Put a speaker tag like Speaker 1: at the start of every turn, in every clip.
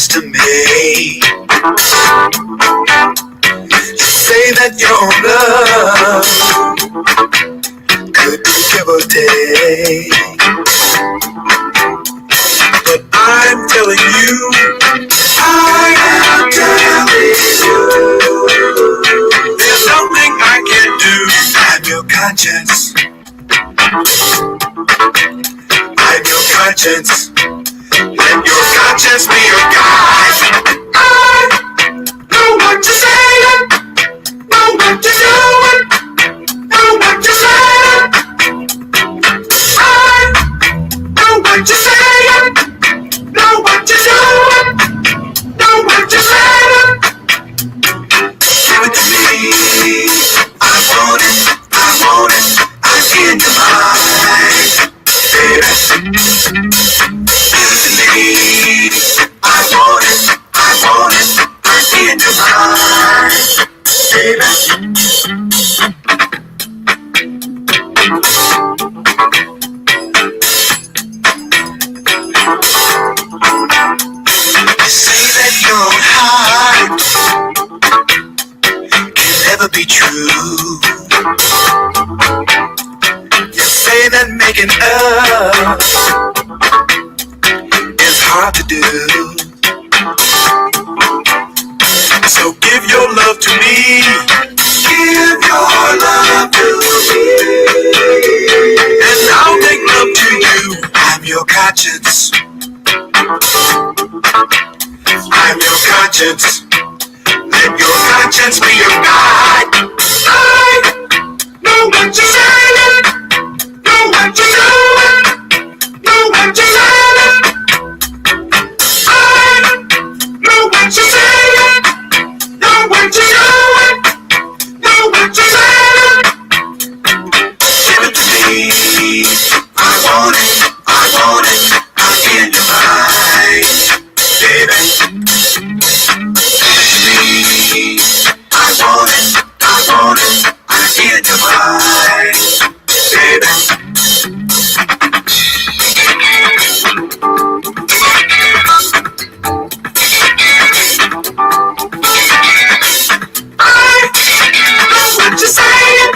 Speaker 1: To me, you say that your love could be give or take, but I'm telling you, I am telling you, there's something I can't do. I'm your conscience. I'm your conscience. Let your conscience be your guide. I know what you're saying, know what you're doing, know what you're saying. I know what you're saying, know what you're doing, know what you're saying. Give it to me. I want it, I want it, I'm in your mind, baby. I want it, I'm in your mind, baby. You say that your heart can never be true. You say that making up hard to do. So give your love to me. Give your love to me. And I'll make love to you. I'm your conscience. I'm your conscience. Let your conscience be your guide. I know what you're saying. Know what you're doing. Know what you're saying. Know what you're saying, know what you're doing, know what you're saying. Give it to me. I want it, I'm in your mind, baby. Give it to me. I want it, I'm in your mind, baby. What you're saying,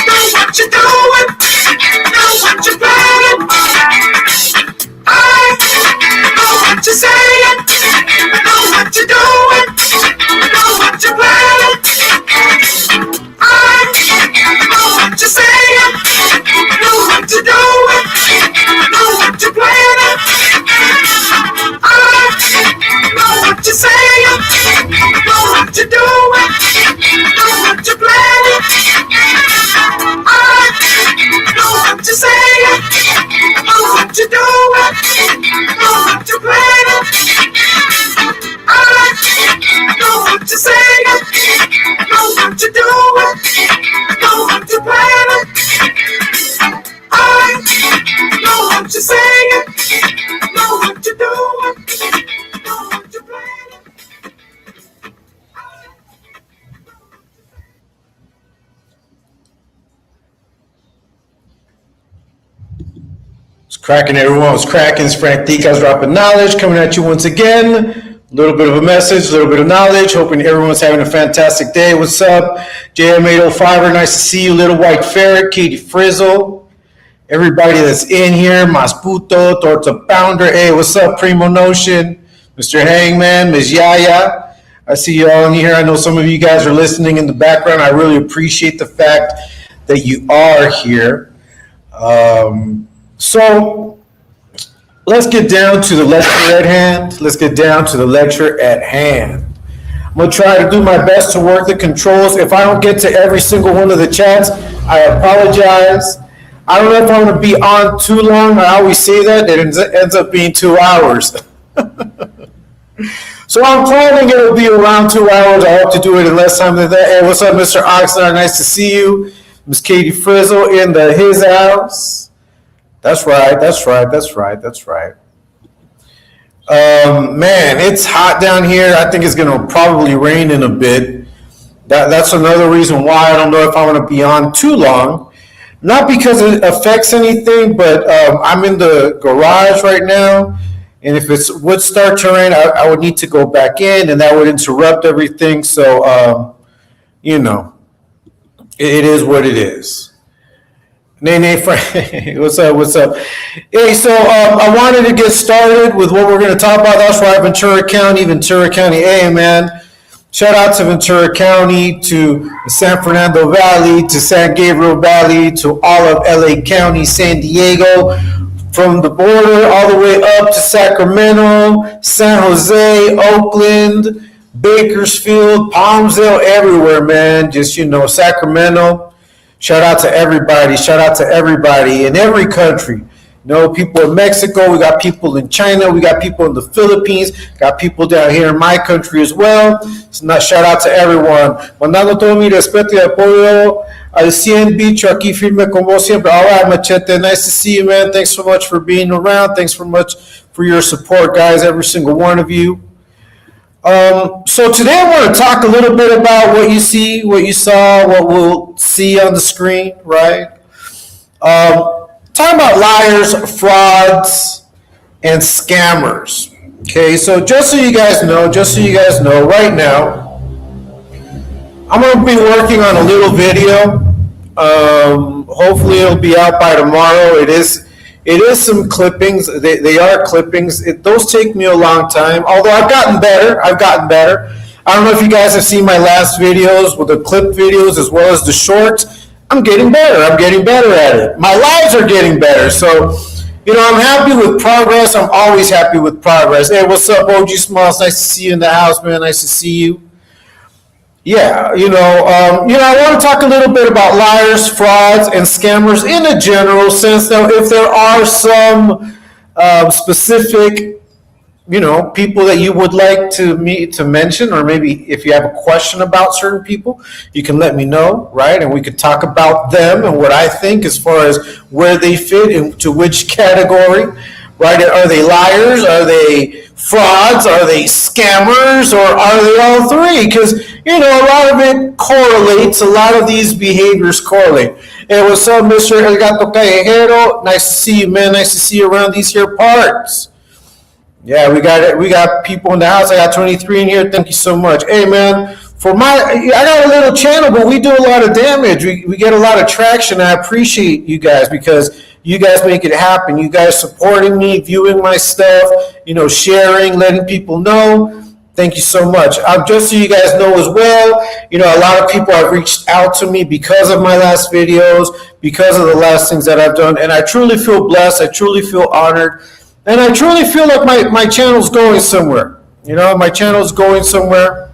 Speaker 1: know what you're doing, know what you're planning. I know what you're saying, know what you're doing, know what you're planning. I know what you're saying, know what you're doing, know what you're planning. I know what you're saying, know what you're doing, know what you're planning. I know what you're saying, know what you're doing, know what you're planning. I know what you're saying, know what you're doing, know what you're planning. I know what you're saying, know what you're doing, know what you're planning.
Speaker 2: It's cracking, everyone. It's cracking. It's Ftdk dropping knowledge, coming at you once again. A little bit of a message, a little bit of knowledge. Hoping everyone's having a fantastic day. What's up? JM805, nice to see you. Little White Ferret, Katie Frizzle, everybody that's in here. Masputo, Torta Pounder. Hey, what's up? Primo Notion, Mr. Hangman, Ms. Yaya. I see you all in here. I know some of you guys are listening in the background. I really appreciate the fact that you are here. So let's get down to the lecture at hand. Let's get down to the lecture at hand. I'm going to try to do my best to work the controls. If I don't get to every single one of the chats, I apologize. I don't know if I'm going to be on too long. I always say that. It ends up being 2 hours. So I'm planning it'll be around 2 hours. I hope to do it in less time than that. Hey, what's up, Mr. Oxnard? Nice to see you. Miss Katie Frizzle in his house. That's right. Man, it's hot down here. I think it's going to probably rain in a bit. That's another reason why I don't know if I want to be on too long. Not because it affects anything, but I'm in the garage right now. And if it would start to rain, I would need to go back in, and that would interrupt everything. So, it is what it is. Nene, what's up? Hey, so I wanted to get started with what we're going to talk about. That's right, Ventura County. Hey, man. Shout out to Ventura County, to the San Fernando Valley, to San Gabriel Valley, to all of LA County, San Diego, from the border all the way up to Sacramento, San Jose, Oakland, Bakersfield, Palmdale, everywhere, man. Just, Sacramento. Shout out to everybody in every country. People in Mexico, we got people in China, we got people in the Philippines, got people down here in my country as well. So shout out to everyone. Mandando todo mi respeto y apoyo al 100 bicho aquí firme como siempre. All right, Machete, nice to see you, man. Thanks so much for being around. Thanks so much for your support, guys, every single one of you. So today I want to talk a little bit about what you see, what you saw, what we'll see on the screen, right? Talking about liars, frauds, and scammers. Okay, so just so you guys know, right now, I'm going to be working on a little video. Hopefully it'll be out by tomorrow. It is some clippings. They are clippings. Those take me a long time, although I've gotten better. I don't know if you guys have seen my last videos with the clip videos as well as the shorts. I'm getting better at it. My lives are getting better. So, I'm happy with progress. I'm always happy with progress. Hey, what's up, OG Smalls? Nice to see you in the house, man. Nice to see you. Yeah, I want to talk a little bit about liars, frauds, and scammers in a general sense. Now, if there are some specific, people that you would like to mention, or maybe if you have a question about certain people, you can let me know, right? And we could talk about them and what I think as far as where they fit into which category, right? Are they liars? Are they frauds? Are they scammers? Or are they all three? Because, a lot of it correlates. A lot of these behaviors correlate. Hey, what's up, Mr. El Gato Callejero? Nice to see you, man. Nice to see you around these here parts. Yeah, we got people in the house. I got 23 in here. Thank you so much. Hey, man, I got a little channel, but we do a lot of damage. We get a lot of traction. I appreciate you guys because you guys make it happen. You guys supporting me, viewing my stuff, sharing, letting people know. Thank you so much. Just so you guys know as well, a lot of people have reached out to me because of my last videos, because of the last things that I've done, and I truly feel blessed. I truly feel honored. And I truly feel like my channel's going somewhere. My channel's going somewhere.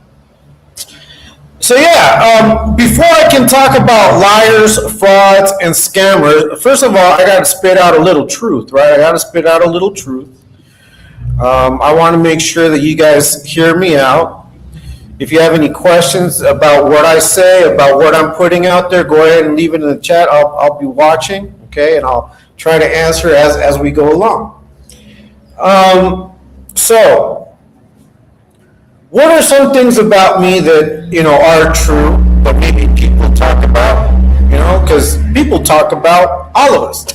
Speaker 2: So yeah, before I can talk about liars, frauds, and scammers, first of all, I got to spit out a little truth, right? I want to make sure that you guys hear me out. If you have any questions about what I say, about what I'm putting out there, go ahead and leave it in the chat. I'll be watching, okay? And I'll try to answer as we go along. So, what are some things about me that, are true, but maybe people talk about, because people talk about all of us,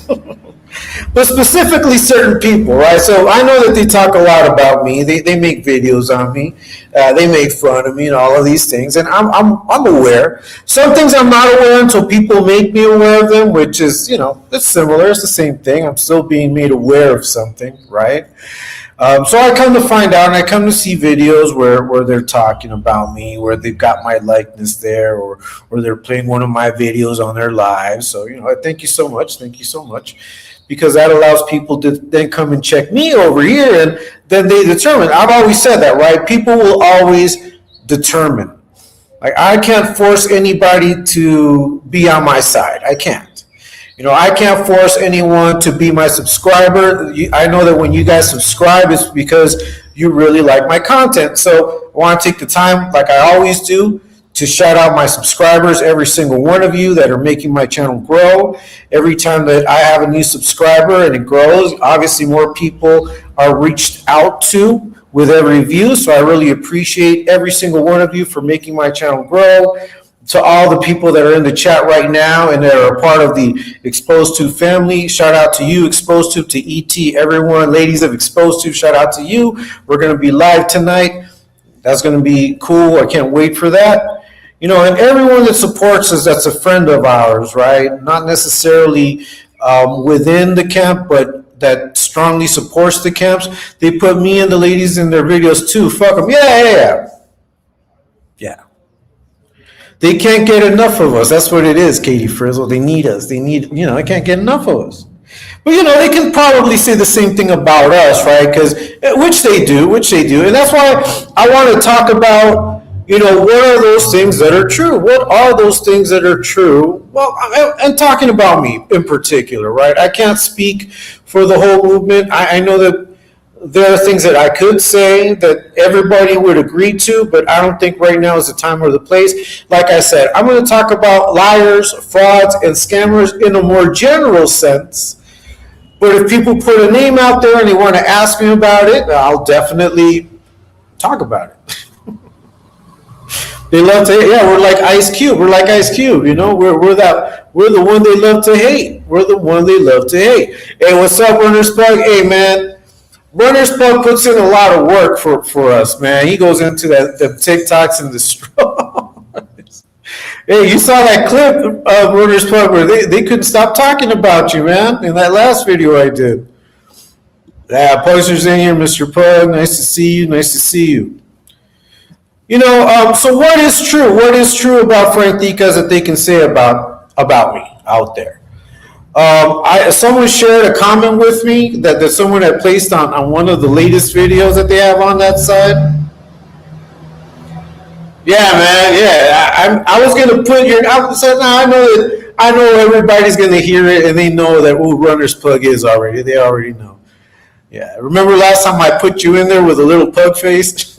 Speaker 2: but specifically certain people, right? So I know that they talk a lot about me. They make videos on me. They make fun of me and all of these things. And I'm aware. Some things I'm not aware until people make me aware of them, which is, it's similar. It's the same thing. I'm still being made aware of something, right? So I come to find out, and I come to see videos where they're talking about me, where they've got my likeness there, or they're playing one of my videos on their lives. So, thank you so much. because that allows people to then come and check me over here, and then they determine. I've always said that, right? People will always determine. Like, I can't force anybody to be on my side. I can't. I can't force anyone to be my subscriber. I know that when you guys subscribe, it's because you really like my content. So I want to take the time, like I always do, to shout out my subscribers, every single one of you that are making my channel grow. Every time that I have a new subscriber and it grows, obviously more people are reached out to with every view. So I really appreciate every single one of you for making my channel grow. To all the people that are in the chat right now and that are a part of the Exposed to family, shout out to you, Exposed to ET, everyone, ladies of Exposed to, shout out to you. We're going to be live tonight. That's going to be cool. I can't wait for that. And everyone that supports us, that's a friend of ours, right? Not necessarily within the camp, but that strongly supports the camps. They put me and the ladies in their videos too. Fuck them. Yeah. They can't get enough of us. That's what it is, Katie Frizzle. They need us. They can't get enough of us. But, they can probably say the same thing about us, right? Which they do. And that's why I want to talk about, what are those things that are true? What are those things that are true? Well, I'm talking about me in particular, right? I can't speak for the whole movement. I know that there are things that I could say that everybody would agree to, but I don't think right now is the time or the place. Like I said, I'm going to talk about liars, frauds, and scammers in a more general sense. But if people put a name out there and they want to ask me about it, I'll definitely talk about it. They love to, we're like Ice Cube. We're like Ice Cube, we're the one they love to hate. We're the one they love to hate. Hey, what's up, Runner's Plug? Hey, man. Runner's Plug puts in a lot of work for us, man. He goes into the TikToks and the straws. Hey, you saw that clip of Runner's Plug where they couldn't stop talking about you, man, in that last video I did. Yeah, Posters in here, Mr. Plug. Nice to see you. So what is true? What is true about Ftdk that they can say about me out there? Someone shared a comment with me that someone had placed on one of the latest videos that they have on that side. Yeah, man. Yeah, I was gonna put your. I know everybody's gonna hear it and they know that who Runner's Plug is already. They already know. Yeah. Remember last time I put you in there with a little pug face?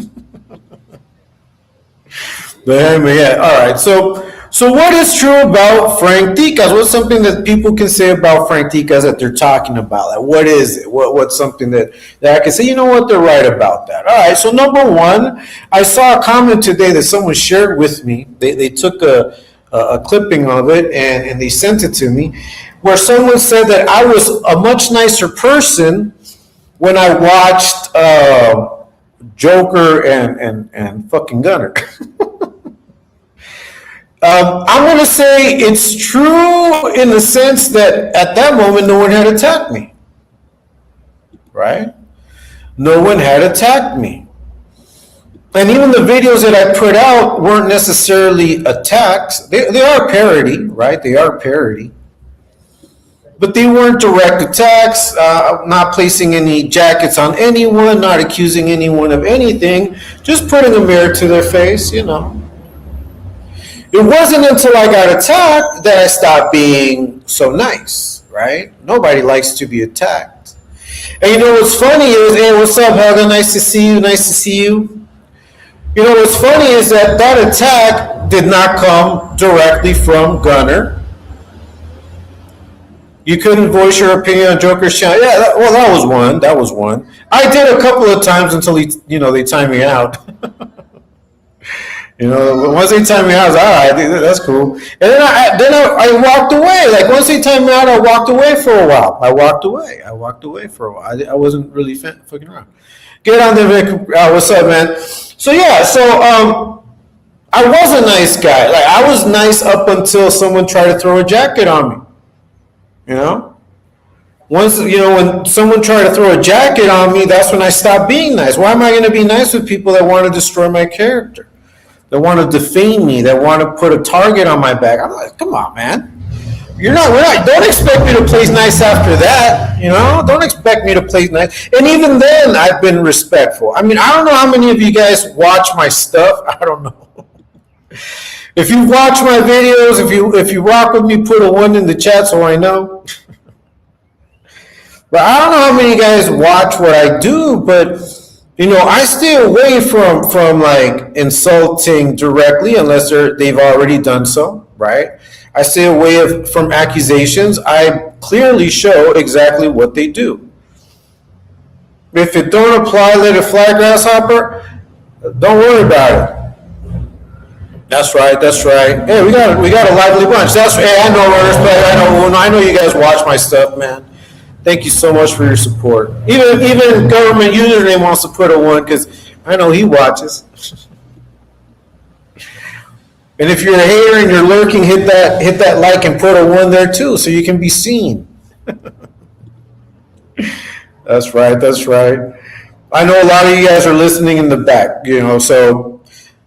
Speaker 2: But anyway, yeah. All right. So what is true about Ftdk? What's something that people can say about Ftdk that they're talking about? Like, what is it? What's something that I can say, they're right about that. All right, so number one, I saw a comment today that someone shared with me. They took a clipping of it and they sent it to me, where someone said that I was a much nicer person when I watched Joker and fucking Gunner. I'm going to say it's true in the sense that at that moment, no one had attacked me. Right? No one had attacked me. And even the videos that I put out weren't necessarily attacks. They are parody, right? They are parody. But they weren't direct attacks, not placing any jackets on anyone, not accusing anyone of anything, just putting a mirror to their face, It wasn't until I got attacked that I stopped being so nice, right? Nobody likes to be attacked. And what's funny is, hey, what's up, Helga? Nice to see you. What's funny is that attack did not come directly from Gunner. You couldn't voice your opinion on Joker's channel. Yeah, that was one. I did a couple of times until they timed me out. Once they timed me out, I was all right. That's cool. And then I walked away. Like once they timed me out, I walked away for a while. I walked away for a while. I wasn't really fucking around. Get on there, Vic. What's up, man? So yeah, I was a nice guy. Like I was nice up until someone tried to throw a jacket on me. Once when someone tried to throw a jacket on me, that's when I stopped being nice. Why am I going to be nice with people that want to destroy my character? That want to defame me, that want to put a target on my back? I'm like, come on, man. don't expect me to play nice after that, don't expect me to play nice. And even then, I've been respectful. I mean, I don't know how many of you guys watch my stuff. I don't know. If you watch my videos, if you rock with me, put a 1 in the chat so I know. But I don't know how many guys watch what I do, but I stay away from like insulting directly unless they've already done so, right? I stay away from accusations. I clearly show exactly what they do. If it don't apply, let it fly, grasshopper. Don't worry about it. That's right. Hey, we got a lively bunch. That's right. Hey, I know, respect. I know you guys watch my stuff, man. Thank you so much for your support. Even government username wants to put a 1 because I know he watches. And if you're a hater and you're lurking, hit that like and put a 1 there too, so you can be seen. That's right. I know a lot of you guys are listening in the back, so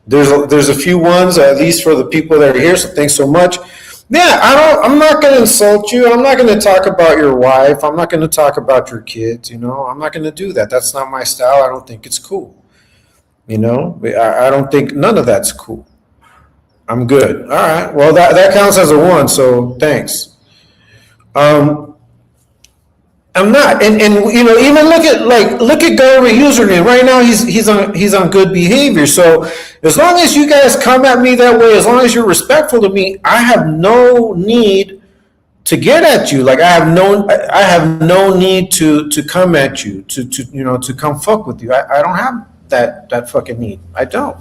Speaker 2: there's a few ones, at least for the people that are here, so thanks so much. Yeah, I'm not going to insult you. I'm not going to talk about your wife. I'm not going to talk about your kids, I'm not going to do that. That's not my style. I don't think it's cool. I don't think none of that's cool. I'm good. All right. Well, that counts as a 1, so thanks. I'm not, and even look at government username right now. He's on good behavior. So as long as you guys come at me that way, as long as you're respectful to me, I have no need to get at you. Like I have no need to come at you to come fuck with you. I don't have that fucking need. I don't.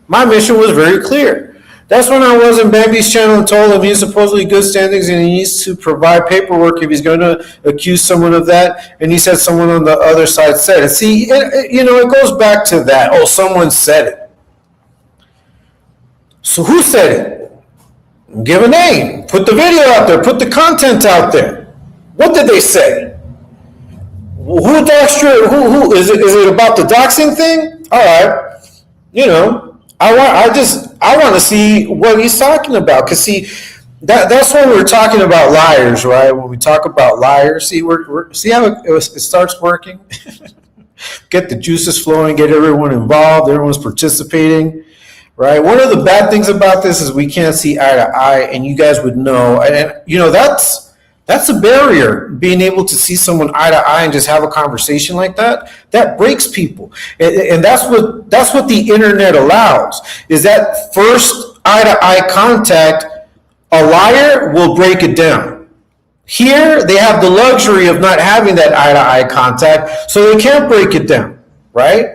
Speaker 2: My mission was very clear. That's when I was in Bambi's channel and told him he's supposedly good standings and he needs to provide paperwork if he's going to accuse someone of that. And he said someone on the other side said it. See, it goes back to that. Oh, someone said it. So who said it? Give a name. Put the video out there. Put the content out there. What did they say? Who doxed your? Who is it? Is it about the doxing thing? All right. I want to see what he's talking about, because see, that's when we're talking about liars, right? When we talk about liars, see how it starts working. Get the juices flowing, get everyone involved, everyone's participating, right? One of the bad things about this is we can't see eye to eye, and you guys would know, and that's a barrier, being able to see someone eye to eye and just have a conversation like that. That breaks people. And that's what the internet allows, is that first eye to eye contact. A liar will break it down. Here, they have the luxury of not having that eye to eye contact, so they can't break it down, right?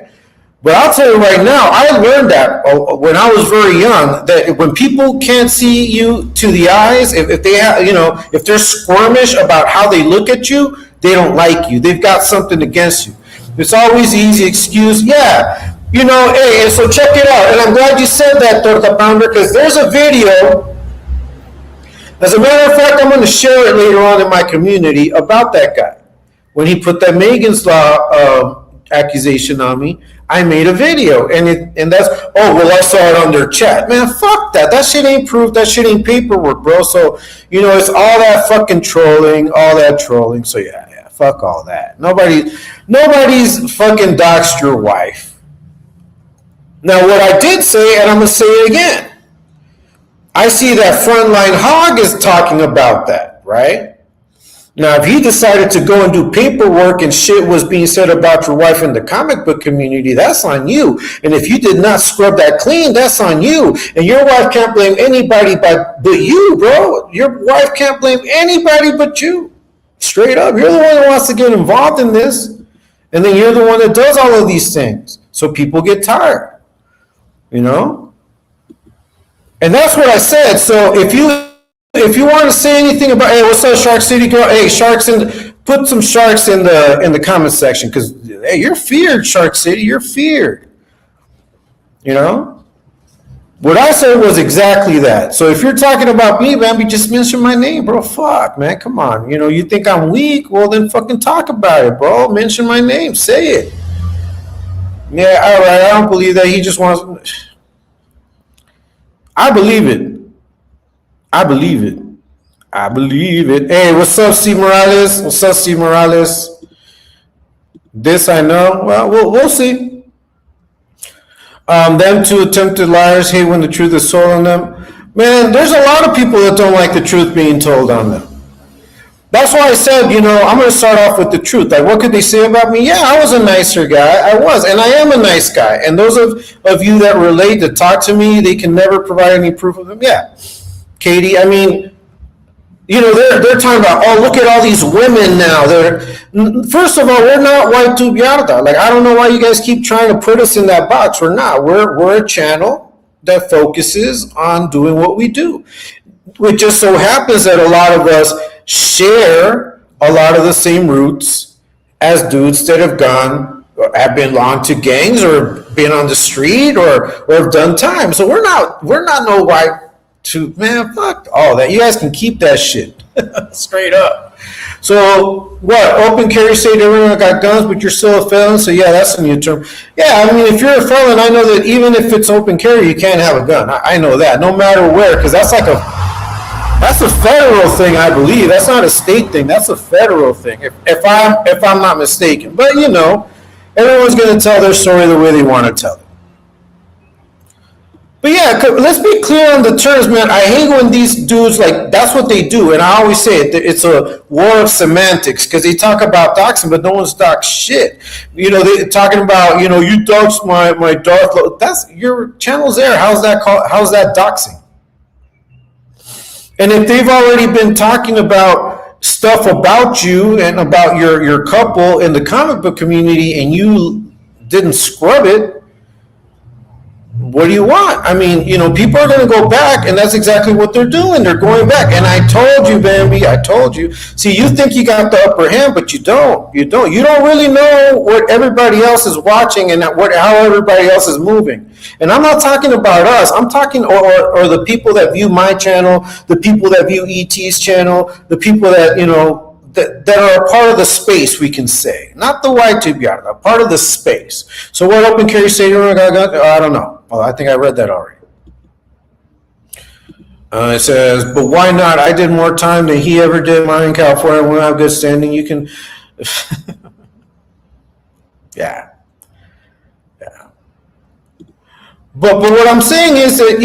Speaker 2: But I'll tell you right now, I learned that when I was very young, that when people can't see you to the eyes, if they have, if they're squirmish about how they look at you, they don't like you. They've got something against you. It's always the easy excuse. Yeah, hey, so check it out. And I'm glad you said that, Torta Pounder, because there's a video. As a matter of fact, I'm going to share it later on in my community about that guy. When he put that Megan's Law accusation on me, I made a video, and that's, oh, well, I saw it on their chat. Man, fuck that. That shit ain't proof. That shit ain't paperwork, bro. So, it's all that fucking trolling, So yeah, fuck all that. Nobody's fucking doxed your wife. Now, what I did say, and I'm going to say it again, I see that Frontline Hog is talking about that, right? Now, if he decided to go and do paperwork and shit was being said about your wife in the comic book community, that's on you. And if you did not scrub that clean, that's on you. And your wife can't blame anybody but you, bro. Your wife can't blame anybody but you. Straight up. You're the one that wants to get involved in this. And then you're the one that does all of these things. So people get tired. And that's what I said. So if you want to say anything about, hey, what's up, Shark City girl? Hey, put some sharks in the comment section, because hey, you're feared, Shark City. You're feared. What I said was exactly that. So if you're talking about me, man, just mention my name, bro. Fuck, man, come on. You think I'm weak? Well, then fucking talk about it, bro. Mention my name. Say it. Yeah, all right. I don't believe that. He just wants. I believe it. I believe it. Hey, what's up, Steve Morales? What's up, Steve Morales? This I know. Well, we'll see. Them two attempted liars hate when the truth is told on them. Man, there's a lot of people that don't like the truth being told on them. That's why I said, I'm going to start off with the truth. Like, what could they say about me? Yeah, I was a nicer guy. I was, and I am a nice guy. And those of you that relate, that talk to me, they can never provide any proof of them. Yeah. Katie, I mean, they're talking about, oh, look at all these women now. First of all, we're not white tubiarda. Like, I don't know why you guys keep trying to put us in that box. We're not. We're a channel that focuses on doing what we do. It just so happens that a lot of us share a lot of the same roots as dudes that have belonged to gangs or been on the street or have done time. So we're not no white to, man, fuck all that. You guys can keep that shit. Straight up. So what? Open carry state, everyone got guns, but you're still a felon. So yeah, that's a new term. Yeah, I mean, if you're a felon, I know that even if it's open carry, you can't have a gun. I know that, no matter where, because that's a federal thing, I believe. That's not a state thing. That's a federal thing, if I'm not mistaken. But everyone's going to tell their story the way they want to tell it. But yeah, let's be clear on the terms, man. I hate when these dudes, like, that's what they do. And I always say it's a war of semantics, because they talk about doxing, but no one's doxed shit. They're talking about, you doxed my Darth. That's your channel's there. How's that called? How's that doxing? And if they've already been talking about stuff about you and about your couple in the comic book community and you didn't scrub it, what do you want? I mean, people are going to go back, and that's exactly what they're doing. They're going back. And I told you, Bambi, I told you. See, you think you got the upper hand, but you don't. You don't really know what everybody else is watching and how everybody else is moving. And I'm not talking about us. I'm talking, or the people that view my channel, the people that view ET's channel, the people that, that are a part of the space, we can say. Not the white tubiarda, a part of the space. So what open carry state? I don't know. Well, I think I read that already. It says, but why not? I did more time than he ever did. Mine in California. When I have good standing, you can. Yeah. But what I'm saying is that,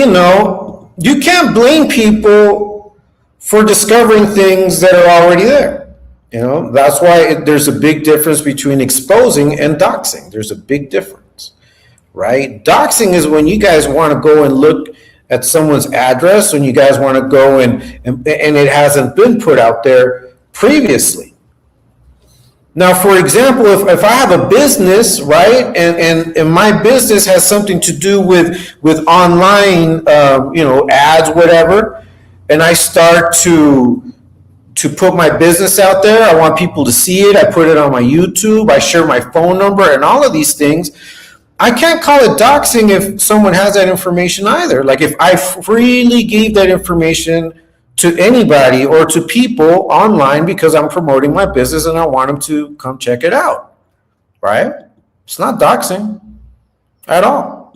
Speaker 2: you can't blame people for discovering things that are already there. That's why there's a big difference between exposing and doxing. There's a big difference. Right? Doxing is when you guys want to go and look at someone's address, when you guys want to go and it hasn't been put out there previously. Now, for example, if I have a business, right, and my business has something to do with online, ads, whatever, and I start to put my business out there, I want people to see it, I put it on my YouTube, I share my phone number and all of these things, I can't call it doxing if someone has that information either. Like if I freely gave that information to anybody or to people online because I'm promoting my business and I want them to come check it out, right? It's not doxing at all.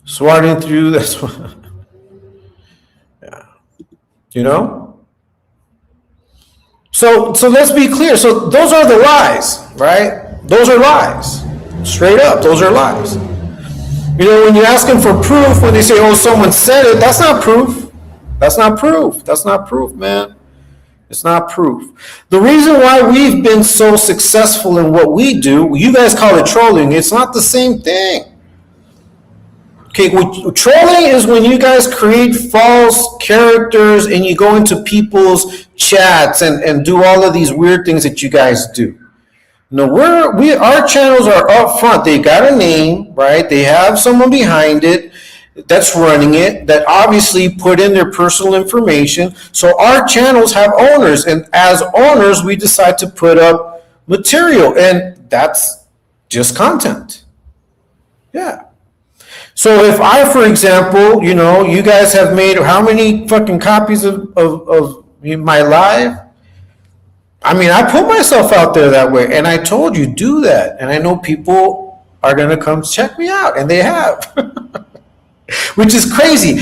Speaker 2: Swatting through, that's what, yeah. So let's be clear. So those are the lies, right? Those are lies. Straight up, those are lies. When you ask them for proof, when they say, oh, someone said it, that's not proof. That's not proof. That's not proof, man. It's not proof. The reason why we've been so successful in what we do, you guys call it trolling, it's not the same thing. Okay, trolling is when you guys create false characters and you go into people's chats and do all of these weird things that you guys do. No, our channels are up front. They got a name, right? They have someone behind it that's running it, that obviously put in their personal information. So our channels have owners, and as owners, we decide to put up material, and that's just content. Yeah. So if I, for example, you guys have made how many fucking copies of my live? I mean, I put myself out there that way, and I told you, do that. And I know people are going to come check me out, and they have. Which is crazy.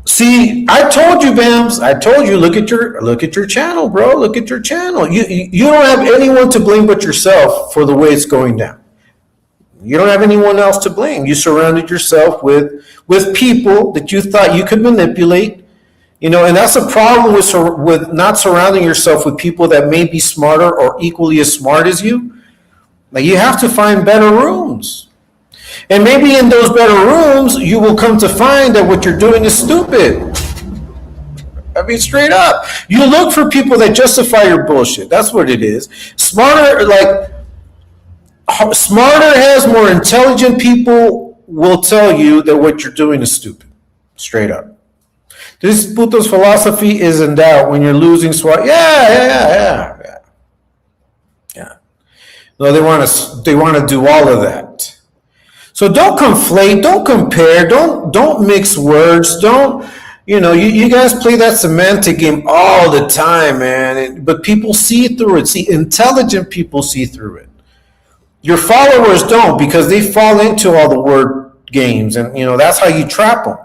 Speaker 2: See, I told you, Bams. I told you. Look at your channel, bro. Look at your channel. You don't have anyone to blame but yourself for the way it's going down. You don't have anyone else to blame. You surrounded yourself with people that you thought you could manipulate. And that's a problem with not surrounding yourself with people that may be smarter or equally as smart as you. Like, you have to find better rooms. And maybe in those better rooms, you will come to find that what you're doing is stupid. I mean, straight up. You look for people that justify your bullshit. That's what it is. Smarter has more intelligent people will tell you that what you're doing is stupid. Straight up. This Puto's philosophy is in doubt when you're losing swat. Yeah. No, they want to do all of that. So don't conflate, don't compare, don't mix words, don't, you guys play that semantic game all the time, man. But people see through it. See, intelligent people see through it. Your followers don't, because they fall into all the word games, and that's how you trap them.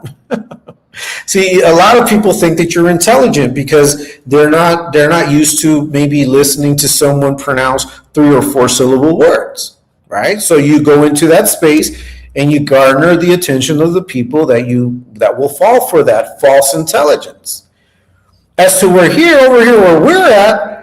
Speaker 2: See, a lot of people think that you're intelligent because they're not used to maybe listening to someone pronounce 3 or 4 syllable words, right? So you go into that space and you garner the attention of the people that will fall for that false intelligence. As to over here where we're at,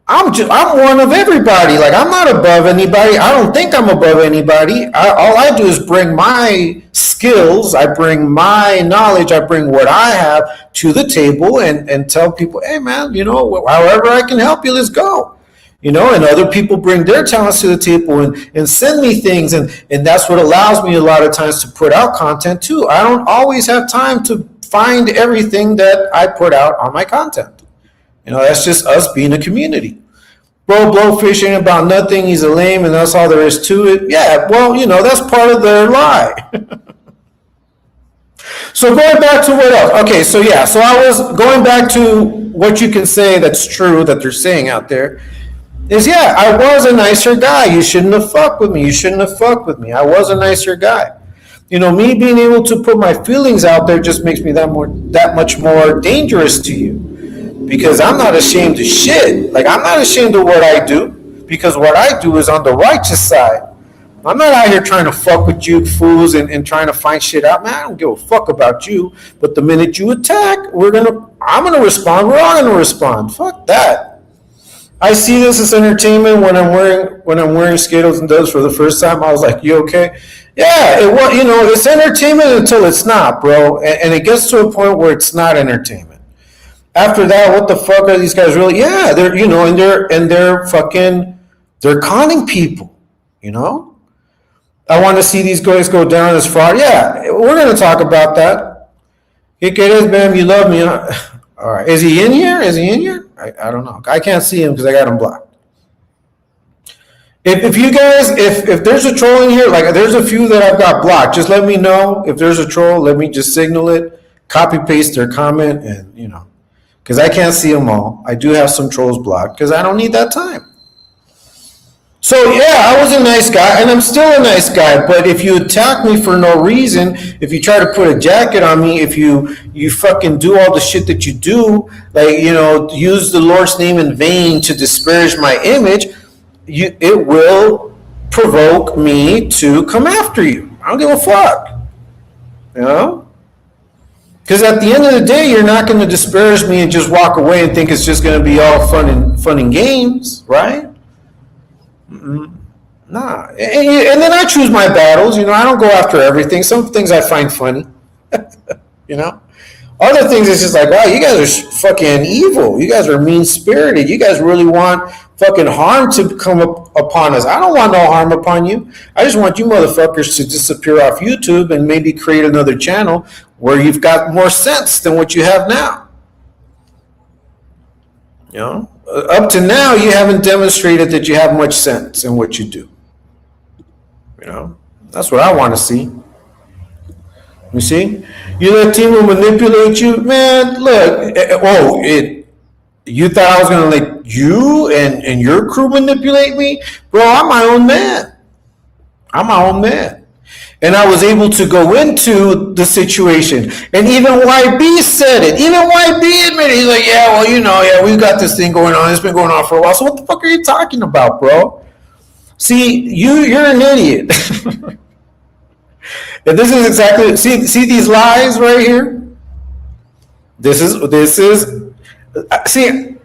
Speaker 2: I'm one of everybody. Like, I'm not above anybody. I don't think I'm above anybody. All I do is bring my skills, I bring my knowledge, I bring what I have to the table and tell people, hey, man, however I can help you, let's go. And other people bring their talents to the table and send me things. And that's what allows me a lot of times to put out content too. I don't always have time to find everything that I put out on my content. That's just us being a community. Bro, Blowfish ain't about nothing. He's a lame, and that's all there is to it. Yeah, well, that's part of their lie. So going back to what else? Okay, so I was going back to what you can say that's true that they're saying out there is, I was a nicer guy. You shouldn't have fucked with me. I was a nicer guy. Me being able to put my feelings out there just makes me that much more dangerous to you. Because I'm not ashamed of shit. Like, I'm not ashamed of what I do, because what I do is on the righteous side. I'm not out here trying to fuck with you fools and trying to find shit out. Man, I don't give a fuck about you. But the minute you attack, I'm gonna respond. We're all gonna respond. Fuck that. I see this as entertainment when I'm wearing Skittles and Dubs for the first time. I was like, you okay? Yeah, it's entertainment until it's not, bro. And it gets to a point where it's not entertainment. After that, what the fuck are these guys really? Yeah, they're they're conning people. I want to see these guys go down as fraud. Yeah, we're gonna talk about that. Hey, querés, bam, you love me, huh? All right, is he in here? I don't know. I can't see him because I got him blocked. If you guys, if there's a troll in here, like there's a few that I've got blocked, just let me know. If there's a troll, let me just signal it, copy paste their comment, and because I can't see them all. I do have some trolls blocked because I don't need that time. So I was a nice guy, and I'm still a nice guy. But if you attack me for no reason, if you try to put a jacket on me, if you fucking do all the shit that you do, like use the Lord's name in vain to disparage my image, it will provoke me to come after you. I don't give a fuck. Because at the end of the day, you're not going to disparage me and just walk away and think it's just going to be all fun and games, right? Nah. And then I choose my battles. I don't go after everything. Some things I find funny. Other things it's just like, wow, you guys are fucking evil. You guys are mean-spirited. You guys really want fucking harm to come upon us. I don't want no harm upon you. I just want you motherfuckers to disappear off YouTube and maybe create another channel where you've got more sense than what you have now. Up to now, you haven't demonstrated that you have much sense in what you do. That's what I want to see. You see? You let Timo manipulate you? Man, look. You thought I was going to let you and your crew manipulate me? Bro, I'm my own man. And I was able to go into the situation. And even YB said it. Even YB admitted, he's like, yeah, well, yeah, we've got this thing going on. It's been going on for a while. So what the fuck are you talking about, bro? See, you're an idiot. And this is exactly, see these lies right here? This is, see,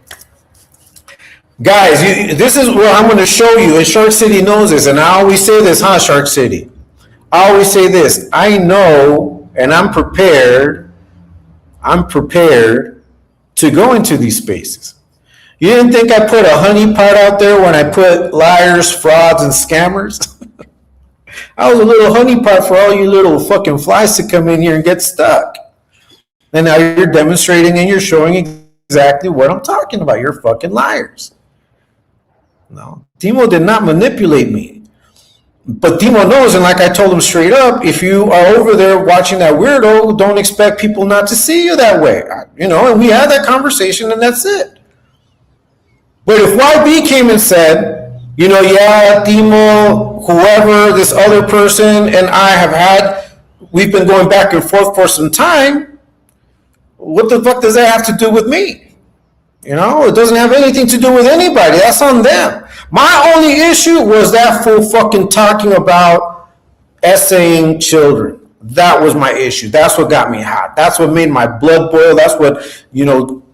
Speaker 2: guys, this is what I'm going to show you. And Shark City knows this. And I always say this, Shark City? I always say this. I know, and I'm prepared to go into these spaces. You didn't think I put a honeypot out there when I put liars, frauds, and scammers? I was a little honeypot for all you little fucking flies to come in here and get stuck. And now you're demonstrating and you're showing exactly what I'm talking about. You're fucking liars. No, Timo did not manipulate me. But Timo knows, and like I told him straight up, if you are over there watching that weirdo, don't expect people not to see you that way. And we had that conversation, and that's it. But if YB came and said, yeah, Timo, whoever, this other person, and we've been going back and forth for some time, what the fuck does that have to do with me? It doesn't have anything to do with anybody. That's on them. My only issue was that fool fucking talking about essaying children. That was my issue. That's what got me hot. That's what made my blood boil. That's what,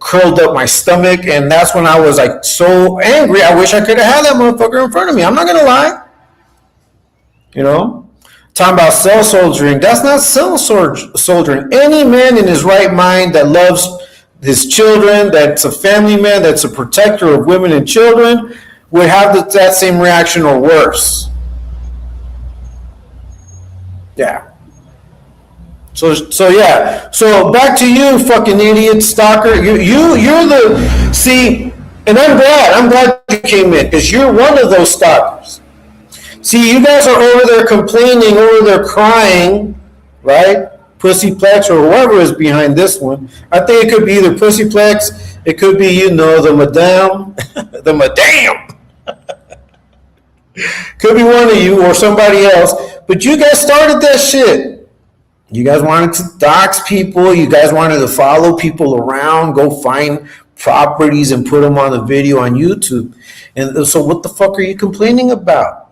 Speaker 2: curled up my stomach. And that's when I was like so angry. I wish I could have had that motherfucker in front of me. I'm not going to lie. Talking about cell soldiering. That's not cell soldiering. Any man in his right mind that loves his children, that's a family man, that's a protector of women and children, would have that same reaction or worse. Yeah. So yeah. So back to you, fucking idiot stalker. You're the, see, and I'm glad you came in, because you're one of those stalkers. See, you guys are over there complaining, over there crying, right? Pussyplex or whoever is behind this one. I think it could be either Pussyplex, it could be, the madame, the madame. Could be one of you or somebody else, but you guys started that shit. You guys wanted to dox people. You guys wanted to follow people around, go find properties and put them on a video on YouTube. And so what the fuck are you complaining about?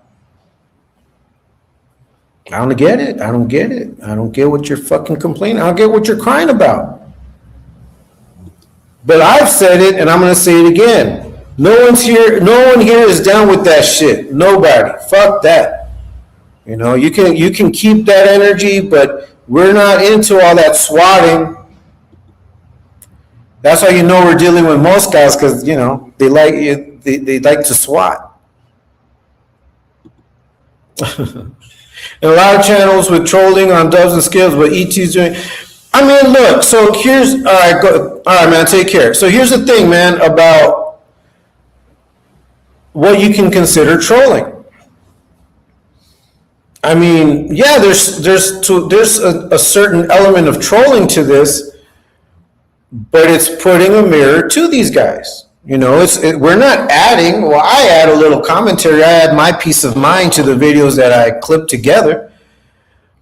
Speaker 2: I don't get it. I don't get what you're fucking complaining. I don't get what you're crying about. But I've said it, and I'm going to say it again. No one here is down with that shit. Nobody. Fuck that. You can keep that energy, but we're not into all that swatting. That's how we're dealing with most guys, because they like to swat. And a lot of channels with trolling on dubs and skills, what ET's doing. I mean, look, so here's, all right, man, take care. So here's the thing, man, about what you can consider trolling. I mean, yeah, there's a certain element of trolling to this, but it's putting a mirror to these guys. We're not adding. Well, I add a little commentary. I add my peace of mind to the videos that I clip together,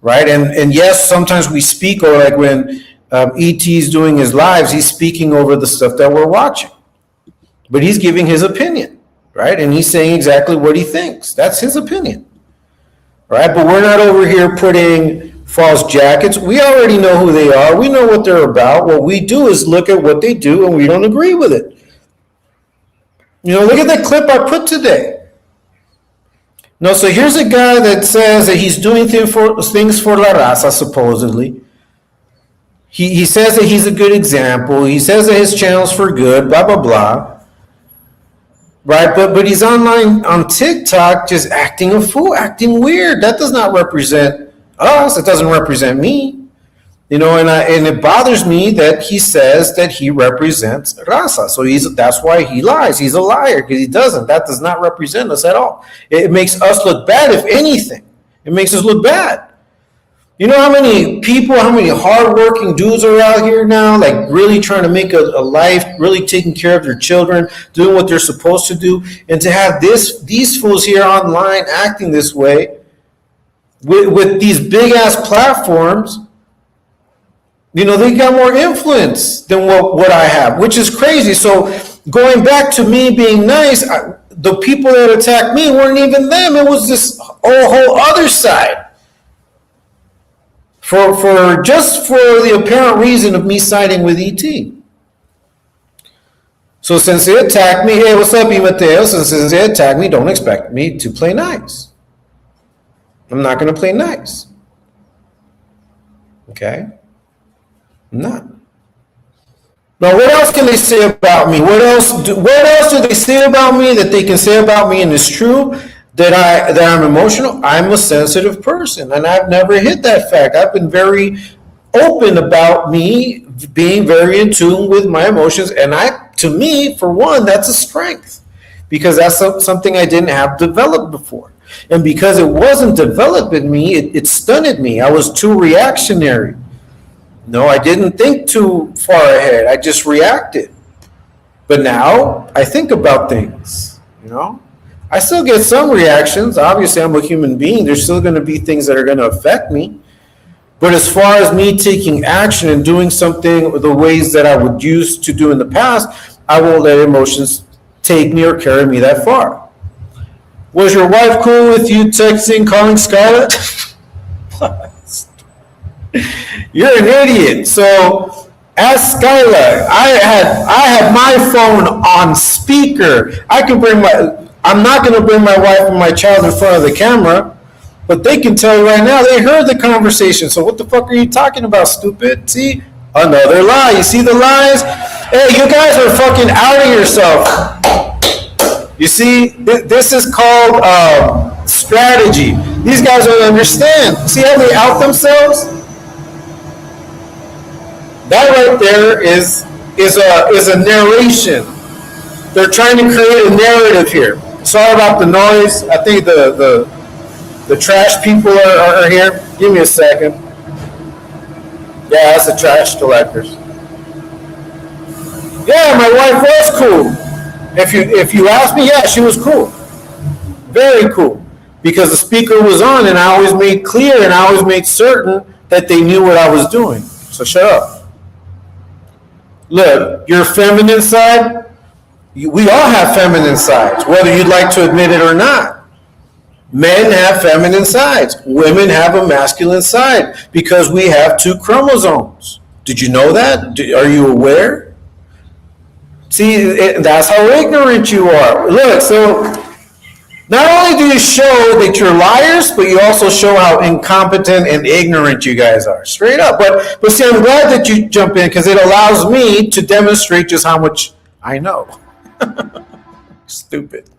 Speaker 2: right? And yes, sometimes we speak, or like when ET's doing his lives, he's speaking over the stuff that we're watching, but he's giving his opinion, right? And he's saying exactly what he thinks. That's his opinion, right? But we're not over here putting false jackets. We already know who they are. We know what they're about. What we do is look at what they do, and we don't agree with it. Look at that clip I put today. No, so here's a guy that says that he's doing things for La Raza, supposedly. He says that he's a good example. He says that his channel's for good, blah, blah, blah. Right, but he's online on TikTok just acting a fool, acting weird. That does not represent us. It doesn't represent me. And it bothers me that he says that he represents Raza. So that's why he lies. He's a liar, because he doesn't. That does not represent us at all. It makes us look bad, if anything. It makes us look bad. You know how many people, how many hardworking dudes are out here now, like really trying to make a life, really taking care of their children, doing what they're supposed to do, and to have these fools here online acting this way, with these big ass platforms, they got more influence than what I have, which is crazy. So going back to me being nice, the people that attacked me weren't even them. It was this whole other side. Just for the apparent reason of me siding with ET. So since they attacked me, hey, what's up, Mateo? Since they attacked me, don't expect me to play nice. I'm not going to play nice. Okay? I'm not. Now, what else can they say about me? What else do they say about me that they can say about me and it's true? That I'm emotional? I'm a sensitive person, and I've never hid that fact. I've been very open about me being very in tune with my emotions, and to me, for one, that's a strength, because that's something I didn't have developed before. And because it wasn't developed in me, it stunted me. I was too reactionary. No, I didn't think too far ahead. I just reacted. But now I think about things, I still get some reactions. Obviously, I'm a human being. There's still going to be things that are going to affect me. But as far as me taking action and doing something the ways that I would used to do in the past, I won't let emotions take me or carry me that far. Was your wife cool with you texting, calling Scarlett? You're an idiot. So ask Skylar. I had my phone on speaker. I'm not going to bring my wife and my child in front of the camera, but they can tell you right now they heard the conversation. So what the fuck are you talking about, stupid? See? Another lie. You see the lies? Hey, you guys are fucking out of yourself. You see? This is called strategy. These guys don't understand. See how they out themselves? That right there is a narration. They're trying to create a narrative here. Sorry about the noise. I think the trash people are here. Give me a second. Yeah, that's the trash collectors. Yeah, my wife was cool. If you ask me, yeah, she was cool. Very cool. Because the speaker was on, and I always made clear and I always made certain that they knew what I was doing. So shut up. Look, your feminine side, we all have feminine sides, whether you'd like to admit it or not. Men have feminine sides. Women have a masculine side because we have 2 chromosomes. Did you know that? Are you aware? See, that's how ignorant you are. Look, so not only do you show that you're liars, but you also show how incompetent and ignorant you guys are. Straight up. But see, I'm glad that you jump in because it allows me to demonstrate just how much I know. Stupid.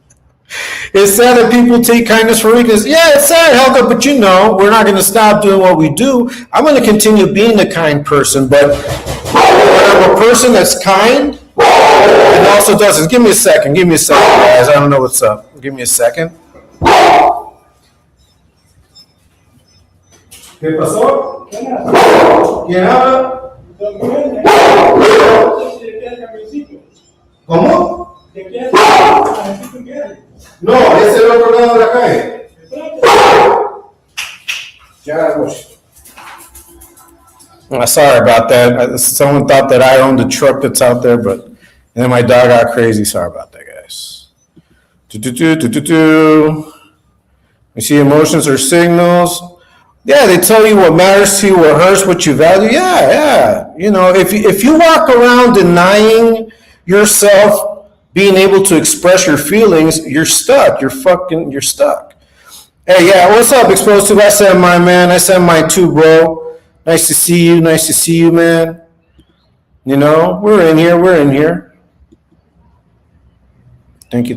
Speaker 2: It's sad that people take kindness for weakness. Yeah, it's sad, Helga, but we're not going to stop doing what we do. I'm going to continue being a kind person, but when I'm a person that's kind and also doesn't. Give me a second, guys. I don't know what's up. Give me a second. ¿Qué pasó? ¿Quién habla? ¿Cómo? No, es el otro lado de la calle. Sorry about that. Someone thought that I owned the truck that's out there, but then my dog got crazy. Sorry about that, guys. You see, emotions are signals. Yeah, they tell you what matters to you, what hurts, what you value. Yeah. If you walk around denying yourself being able to express your feelings, you're stuck. You're stuck. Hey, yeah, what's up, Explosive? I said my man. I said my too, bro. Nice to see you, man. We're in here. Thank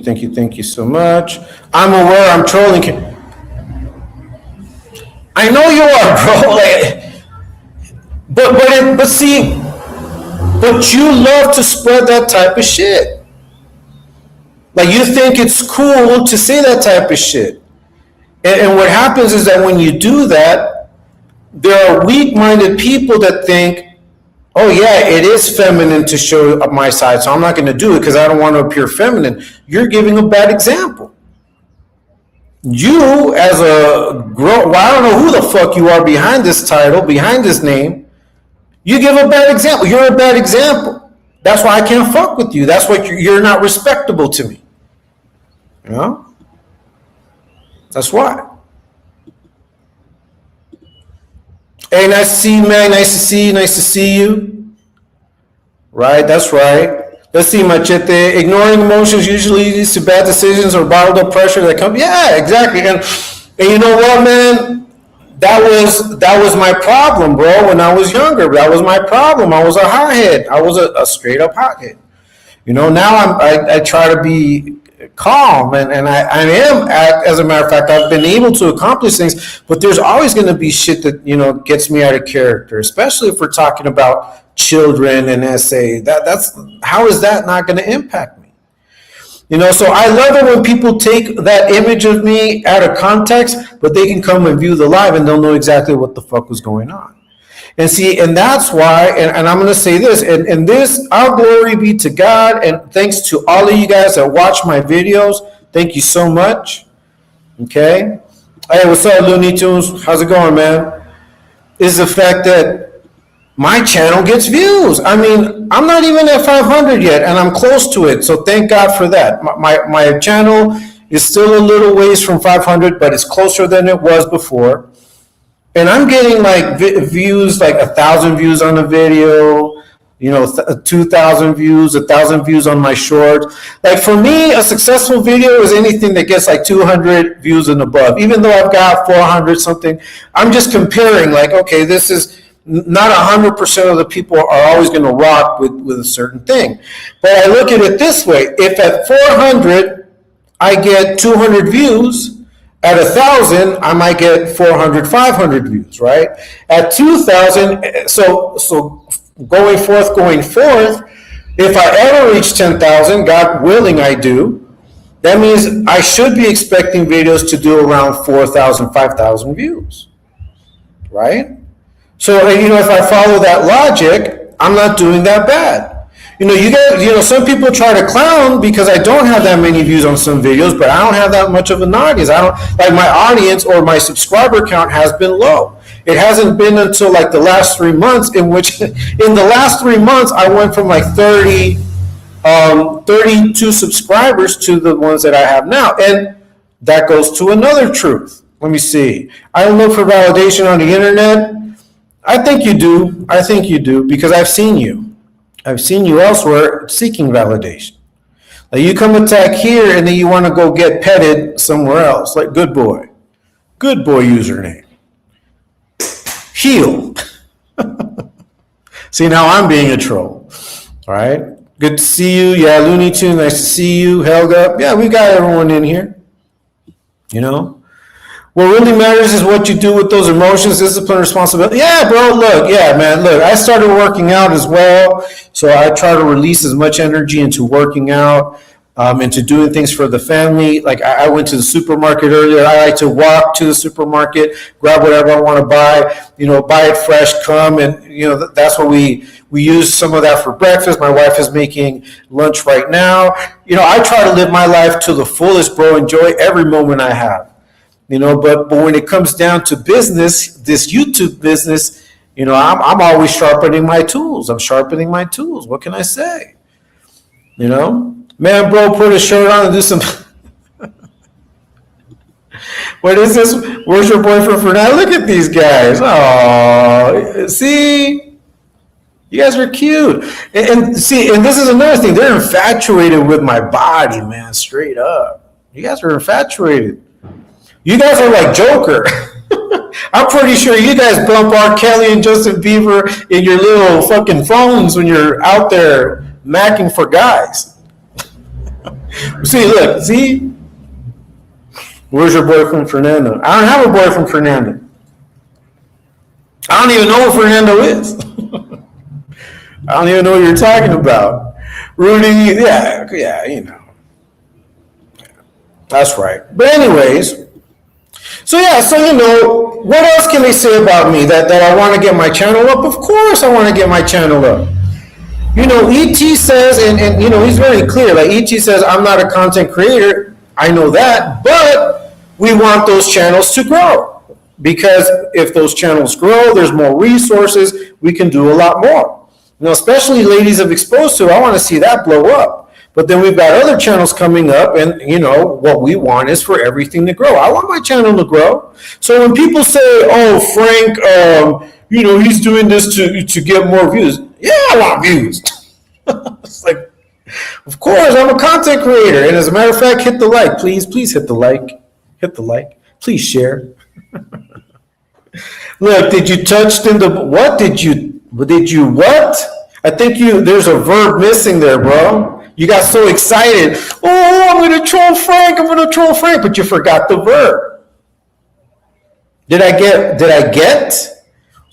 Speaker 2: you so much. I'm aware I'm trolling. I know you are, bro. But you love to spread that type of shit. Like, you think it's cool to say that type of shit. And what happens is that when you do that, there are weak-minded people that think, oh yeah, it is feminine to show my side, so I'm not going to do it because I don't want to appear feminine. You're giving a bad example. You as well, I don't know who the fuck you are behind this title, behind this name. You give a bad example. You're a bad example. That's why I can't fuck with you. That's why you're not respectable to me. You know? That's why. Hey, nice to see you, man. Nice to see you. Nice to see you. Right, that's right. Let's see, Machete. Ignoring emotions usually leads to bad decisions or bottled up pressure that comes. Yeah, exactly. And you know what, man? That was my problem, bro. When I was younger, that was my problem. I was a hothead. I was a straight up hothead. You know, now I try to be calm, and I am, as a matter of fact, I've been able to accomplish things, but there's always going to be shit that, you know, gets me out of character, especially if we're talking about children and SA. That's how is that not going to impact me? You know, so I love it when people take that image of me out of context, but they can come and view the live and they'll know exactly what the fuck was going on. And see, and that's why, and I'm going to say this, and this, our glory be to God, and thanks to all of you guys that watch my videos. Thank you so much. Okay? Hey, what's up, Looney Tunes? How's it going, man? Is the fact that my channel gets views. I mean, I'm not even at 500 yet, and I'm close to it, so thank God for that. My channel is still a little ways from 500, but it's closer than it was before. And I'm getting like views, like 1,000 views on a video, you know, 2,000 views, 1,000 views on my short. Like for me, a successful video is anything that gets like 200 views and above. Even though I've got 400 something, I'm just comparing like, okay, this is not 100% of the people are always going to rock with a certain thing. But I look at it this way. If at 400, I get 200 views, at 1,000, I might get 400, 500 views, right? At 2,000, so going forth, if I ever reach 10,000, God willing I do, that means I should be expecting videos to do around 4,000, 5,000 views, right? So, you know, if I follow that logic, I'm not doing that bad. You know, you guys, you know, some people try to clown because I don't have that many views on some videos, but I don't have that much of an audience. I don't, like, my audience or my subscriber count has been low. It hasn't been until like the last 3 months, in which in the last 3 months I went from like 32 subscribers to the ones that I have now. And that goes to another truth. Let me see. I don't look for validation on the internet. I think you do. I think you do, because I've seen you. I've seen you elsewhere seeking validation. Like you come attack here and then you want to go get petted somewhere else. Like good boy username. Heal. See, now I'm being a troll. All right. Good to see you. Yeah, Looney Tunes, nice to see you. Helga. Yeah, we got everyone in here. You know? What really matters is what you do with those emotions, discipline, responsibility. Yeah, bro, look, yeah, man, look, I started working out as well, so I try to release as much energy into working out, into doing things for the family. Like I went to the supermarket earlier. I like to walk to the supermarket, grab whatever I want to buy, you know, buy it fresh, come, and, you know, that's what we use some of that for breakfast. My wife is making lunch right now. You know, I try to live my life to the fullest, bro, enjoy every moment I have. You know, but when it comes down to business, this YouTube business, you know, I'm always sharpening my tools. I'm sharpening my tools. What can I say? You know, man, bro, put a shirt on and do some. What is this? Where's your boyfriend for now? Look at these guys. Oh, see, you guys are cute. And see, and this is another thing. They're infatuated with my body, man. Straight up, you guys are infatuated. You guys are like Joker. I'm pretty sure you guys bump R. Kelly and Justin Bieber in your little fucking phones when you're out there macking for guys. See, look, see? Where's your boyfriend, Fernando? I don't have a boyfriend, Fernando. I don't even know who Fernando is. I don't even know what you're talking about. Rudy, yeah, you know. That's right. But anyways, so you know, what else can they say about me? That I want to get my channel up? Of course I want to get my channel up. You know, ET says, and you know, he's very clear. Like ET says, I'm not a content creator. I know that, but we want those channels to grow. Because if those channels grow, there's more resources, we can do a lot more. Especially ladies of exposed to, I want to see that blow up. But then we've got other channels coming up, and what we want is for everything to grow. I want my channel to grow. So when people say, "Oh, Frank, he's doing this to get more views," yeah, I want views. It's like, of course, I'm a content creator, and as a matter of fact, hit the like, please hit the like, please share. Look, did you touch in the what? Did you what? I think there's a verb missing there, bro. You got so excited. Oh, I'm gonna troll Frank. But you forgot the verb. Did I get?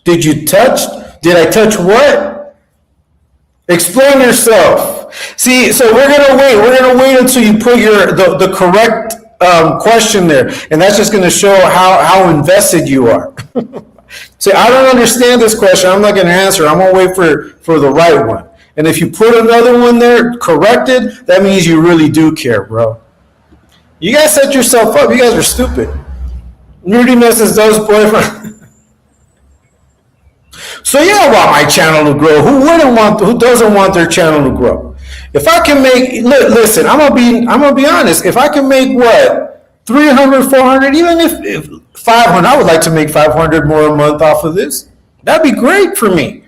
Speaker 2: Did you touch? Did I touch what? Explain yourself. See, so we're gonna wait until you put the correct question there, and that's just gonna show how invested you are. See, I don't understand this question. I'm not gonna answer. I'm gonna wait for the right one. And if you put another one there corrected, that means you really do care, bro. You guys set yourself up. You guys are stupid. Rudy misses those boyfriend. So yeah, I want my channel to grow. Who doesn't want their channel to grow? If I can make, listen, I'm gonna be honest. If I can make what, 300, 400, even if 500, I would like to make 500 more a month off of this. That'd be great for me.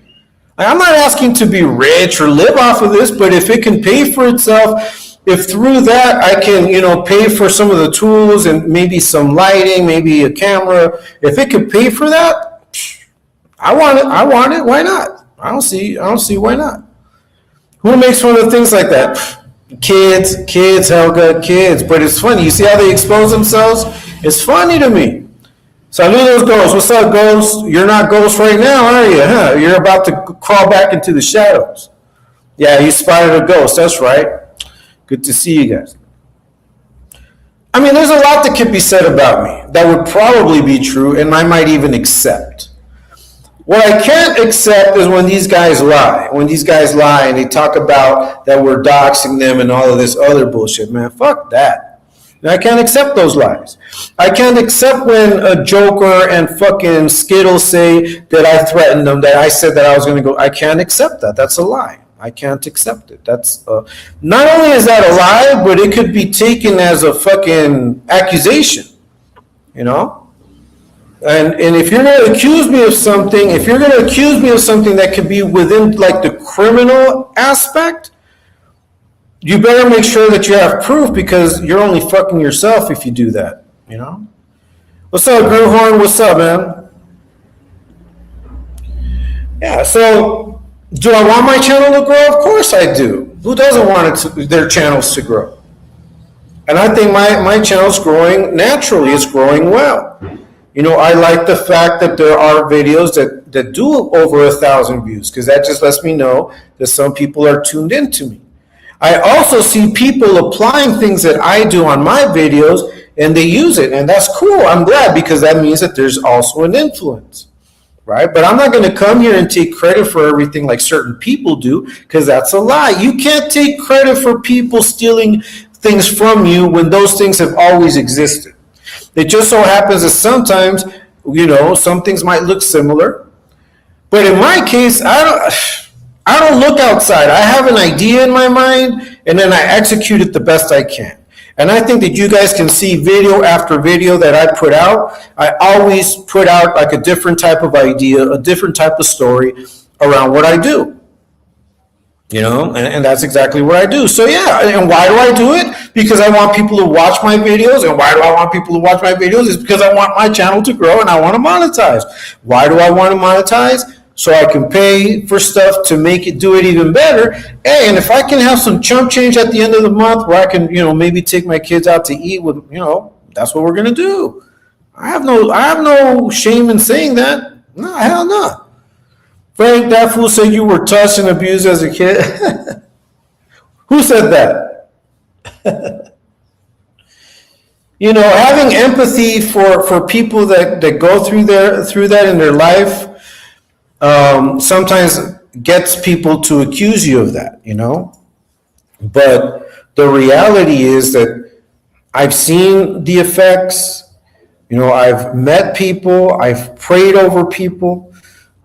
Speaker 2: I'm not asking to be rich or live off of this, but if it can pay for itself, if through that I can, pay for some of the tools and maybe some lighting, maybe a camera, if it could pay for that, I want it. Why not? I don't see why not. Who makes fun of things like that? Kids, Helga, kids. But it's funny. You see how they expose themselves? It's funny to me. Saludos, Ghost. What's up, Ghost? You're not Ghost right now, are you? Huh? You're about to crawl back into the shadows. Yeah, you spotted a ghost. That's right. Good to see you guys. I mean, there's a lot that could be said about me that would probably be true, and I might even accept. What I can't accept is when these guys lie. When these guys lie and they talk about that we're doxing them and all of this other bullshit, man. Fuck that. And I can't accept those lies. I can't accept when a Joker and fucking Skittles say that I threatened them, that I said that I was going to go. I can't accept that. That's a lie. I can't accept it. That's not only is that a lie, but it could be taken as a fucking accusation. And if you're going to accuse me of something, that could be within like the criminal aspect, you better make sure that you have proof, because you're only fucking yourself if you do that, What's up, Greenhorn? What's up, man? Yeah, so do I want my channel to grow? Of course I do. Who doesn't want their channels to grow? And I think my channel's growing naturally. It's growing well. I like the fact that there are videos that do over 1,000 views, because that just lets me know that some people are tuned into me. I also see people applying things that I do on my videos, and they use it, and that's cool. I'm glad, because that means that there's also an influence, right? But I'm not going to come here and take credit for everything like certain people do, because that's a lie. You can't take credit for people stealing things from you when those things have always existed. It just so happens that sometimes, some things might look similar, but in my case, I don't look outside. I have an idea in my mind, and then I execute it the best I can. And I think that you guys can see video after video that I put out. I always put out like a different type of idea, a different type of story around what I do. And that's exactly what I do. So yeah, and why do I do it? Because I want people to watch my videos. And why do I want people to watch my videos? It's because I want my channel to grow and I want to monetize. Why do I want to monetize? So I can pay for stuff to do it even better. Hey, and if I can have some chump change at the end of the month where I can, maybe take my kids out to eat with, that's what we're gonna do. I have no shame in saying that. No, hell no. Frank, that fool said you were touched and abused as a kid. Who said that? Having empathy for people that go through that in their life, sometimes gets people to accuse you of that, But the reality is that I've seen the effects. I've met people, I've prayed over people.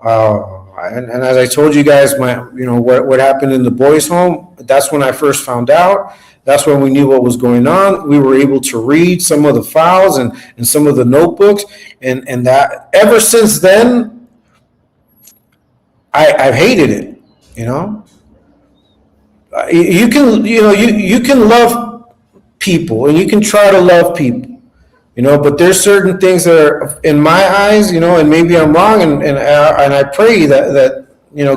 Speaker 2: And as I told you guys, what happened in the boys' home, that's when I first found out. That's when we knew what was going on. We were able to read some of the files and some of the notebooks. And that ever since then, I've hated it, You can love people and you can try to love people. But there's certain things that are in my eyes, and maybe I'm wrong, and I pray that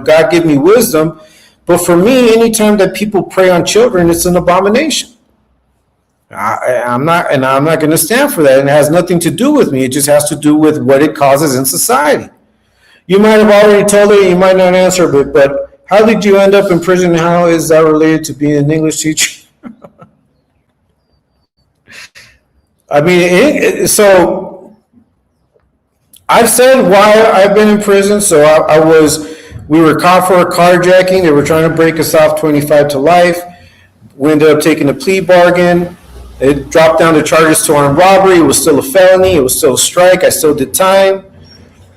Speaker 2: God give me wisdom. But for me, anytime that people prey on children, it's an abomination. I'm not going to stand for that. And it has nothing to do with me. It just has to do with what it causes in society. You might have already told her, you might not answer, but how did you end up in prison? How is that related to being an English teacher? I mean, so I've said why I've been in prison. So we were caught for a carjacking. They were trying to break us off 25 to life. We ended up taking a plea bargain. It dropped down the charges to armed robbery. It was still a felony. It was still a strike. I still did time.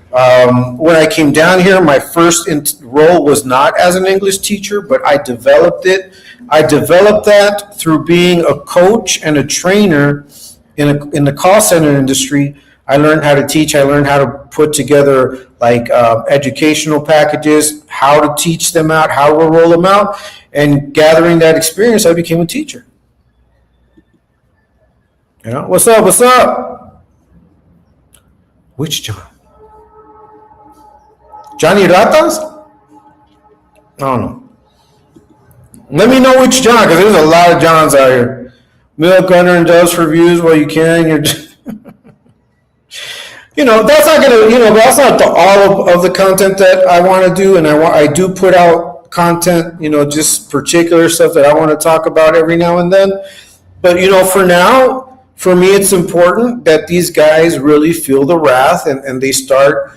Speaker 2: When I came down here, my first role was not as an English teacher, but I developed it. I developed that through being a coach and a trainer in the call center industry. I learned how to teach. I learned how to put together educational packages, how to teach them out, how to roll them out, and gathering that experience, I became a teacher. What's up? What's up? Which John? Johnny Ratas? I don't know. Let me know which John, because there's a lot of Johns out here. Milk under and dust for views while you can. You're just that's not gonna, that's not all of the content that I want to do, and I do put out content, just particular stuff that I want to talk about every now and then. But for now, for me, it's important that these guys really feel the wrath and they start,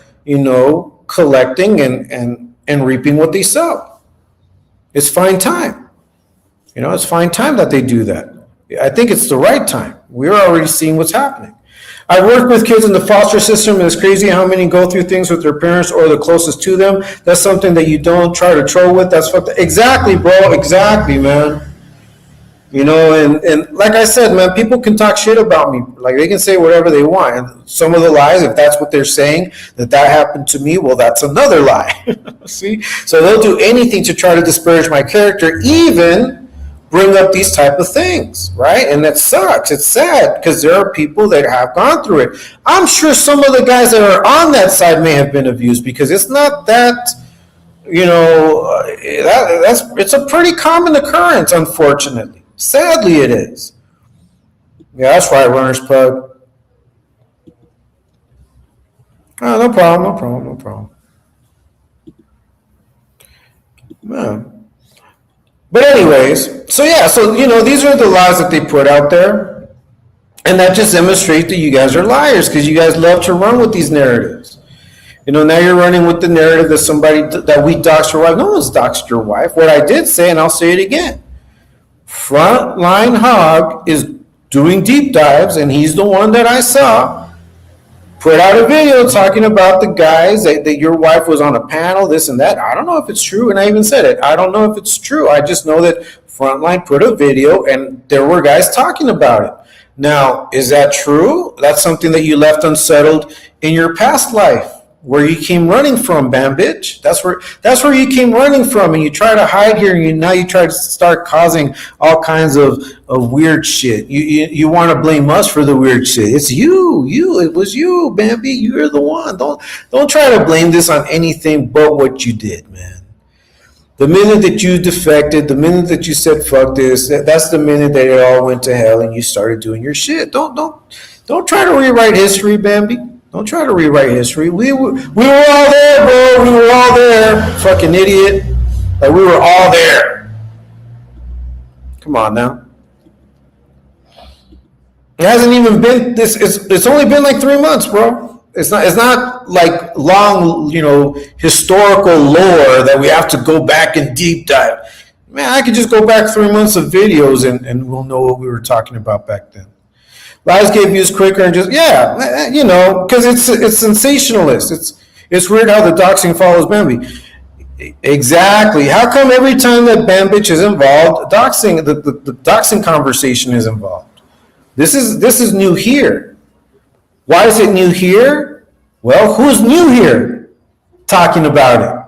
Speaker 2: collecting and reaping what they sow. It's fine time. It's fine time that they do that. I think it's the right time. We're already seeing what's happening. I work with kids in the foster system, and it's crazy how many go through things with their parents or the closest to them. That's something that you don't try to troll with. That's fucked up. Exactly, bro. Exactly, man. And like I said, man, people can talk shit about me. Like, they can say whatever they want. And some of the lies, if that's what they're saying, that happened to me, well, that's another lie. See? So they'll do anything to try to disparage my character, even bring up these type of things, right? And that sucks. It's sad because there are people that have gone through it. I'm sure some of the guys that are on that side may have been abused, because it's not that, it's a pretty common occurrence, unfortunately. Sadly, it is. Yeah, that's right, Runner's Pug. Oh, no problem. Man. But anyways, so these are the lies that they put out there. And that just demonstrates that you guys are liars, because you guys love to run with these narratives. Now you're running with the narrative that we doxed your wife. No one's doxed your wife. What I did say, and I'll say it again, Frontline Hog is doing deep dives, and he's the one that I saw put out a video talking about the guys that your wife was on a panel, this and that. I don't know if it's true, and I even said it. I don't know if it's true. I just know that Frontline put a video, and there were guys talking about it. Now, is that true? That's something that you left unsettled in your past life, where you came running from, Bam Bitch. That's where you came running from, and you try to hide here, and now you try to start causing all kinds of weird shit. You want to blame us for the weird shit. It's you. It was you, Bambi. You're the one. Don't try to blame this on anything but what you did, man. The minute that you defected, the minute that you said fuck this, that's the minute that it all went to hell and you started doing your shit. Don't try to rewrite history, Bambi. Don't try to rewrite history. We were all there, bro. We were all there. Fucking idiot. Like, we were all there. Come on now. It hasn't even been this. It's only been like 3 months, bro. It's not like long, historical lore that we have to go back and deep dive. Man, I could just go back 3 months of videos and we'll know what we were talking about back then. Lies get views quicker and just, because it's sensationalist. It's weird how the doxing follows Bambi. Exactly. How come every time that Bambitch is involved, the doxing conversation is involved? This is new here. Why is it new here? Well, who's new here talking about it?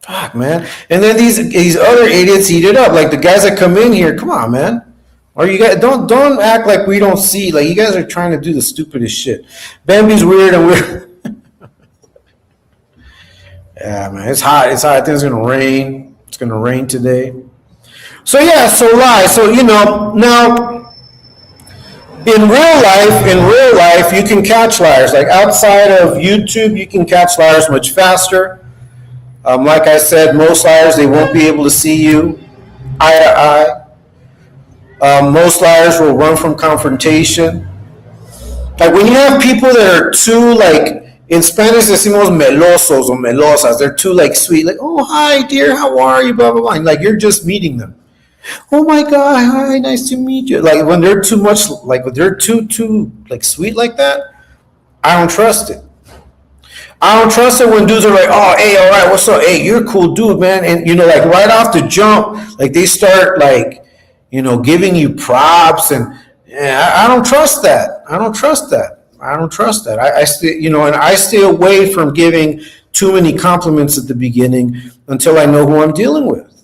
Speaker 2: Fuck, man. And then these other idiots eat it up. Like the guys that come in here, come on, man. Or you guys don't act like we don't see. Like you guys are trying to do the stupidest shit. Bambi's weird and weird. Yeah, man, it's hot. It's hot. I think it's gonna rain. It's gonna rain today. So yeah, so lies. So now in real life, you can catch liars. Like outside of YouTube, you can catch liars much faster. Like I said, most liars, they won't be able to see you eye to eye. Most liars will run from confrontation. Like when you have people that are too like, in Spanish decimos melosos or melosas, they're too like sweet, like, oh, hi dear, how are you, blah, blah, blah. And, like you're just meeting them. Oh my God, hi, nice to meet you. Like when they're too much, like when they're too like sweet like that, I don't trust it. I don't trust it when dudes are like, oh, hey, all right, what's up? Hey, you're a cool dude, man. And, like right off the jump, like they start like, giving you props. And I don't trust that. I don't trust that. I stay, and I stay away from giving too many compliments at the beginning until I know who I'm dealing with.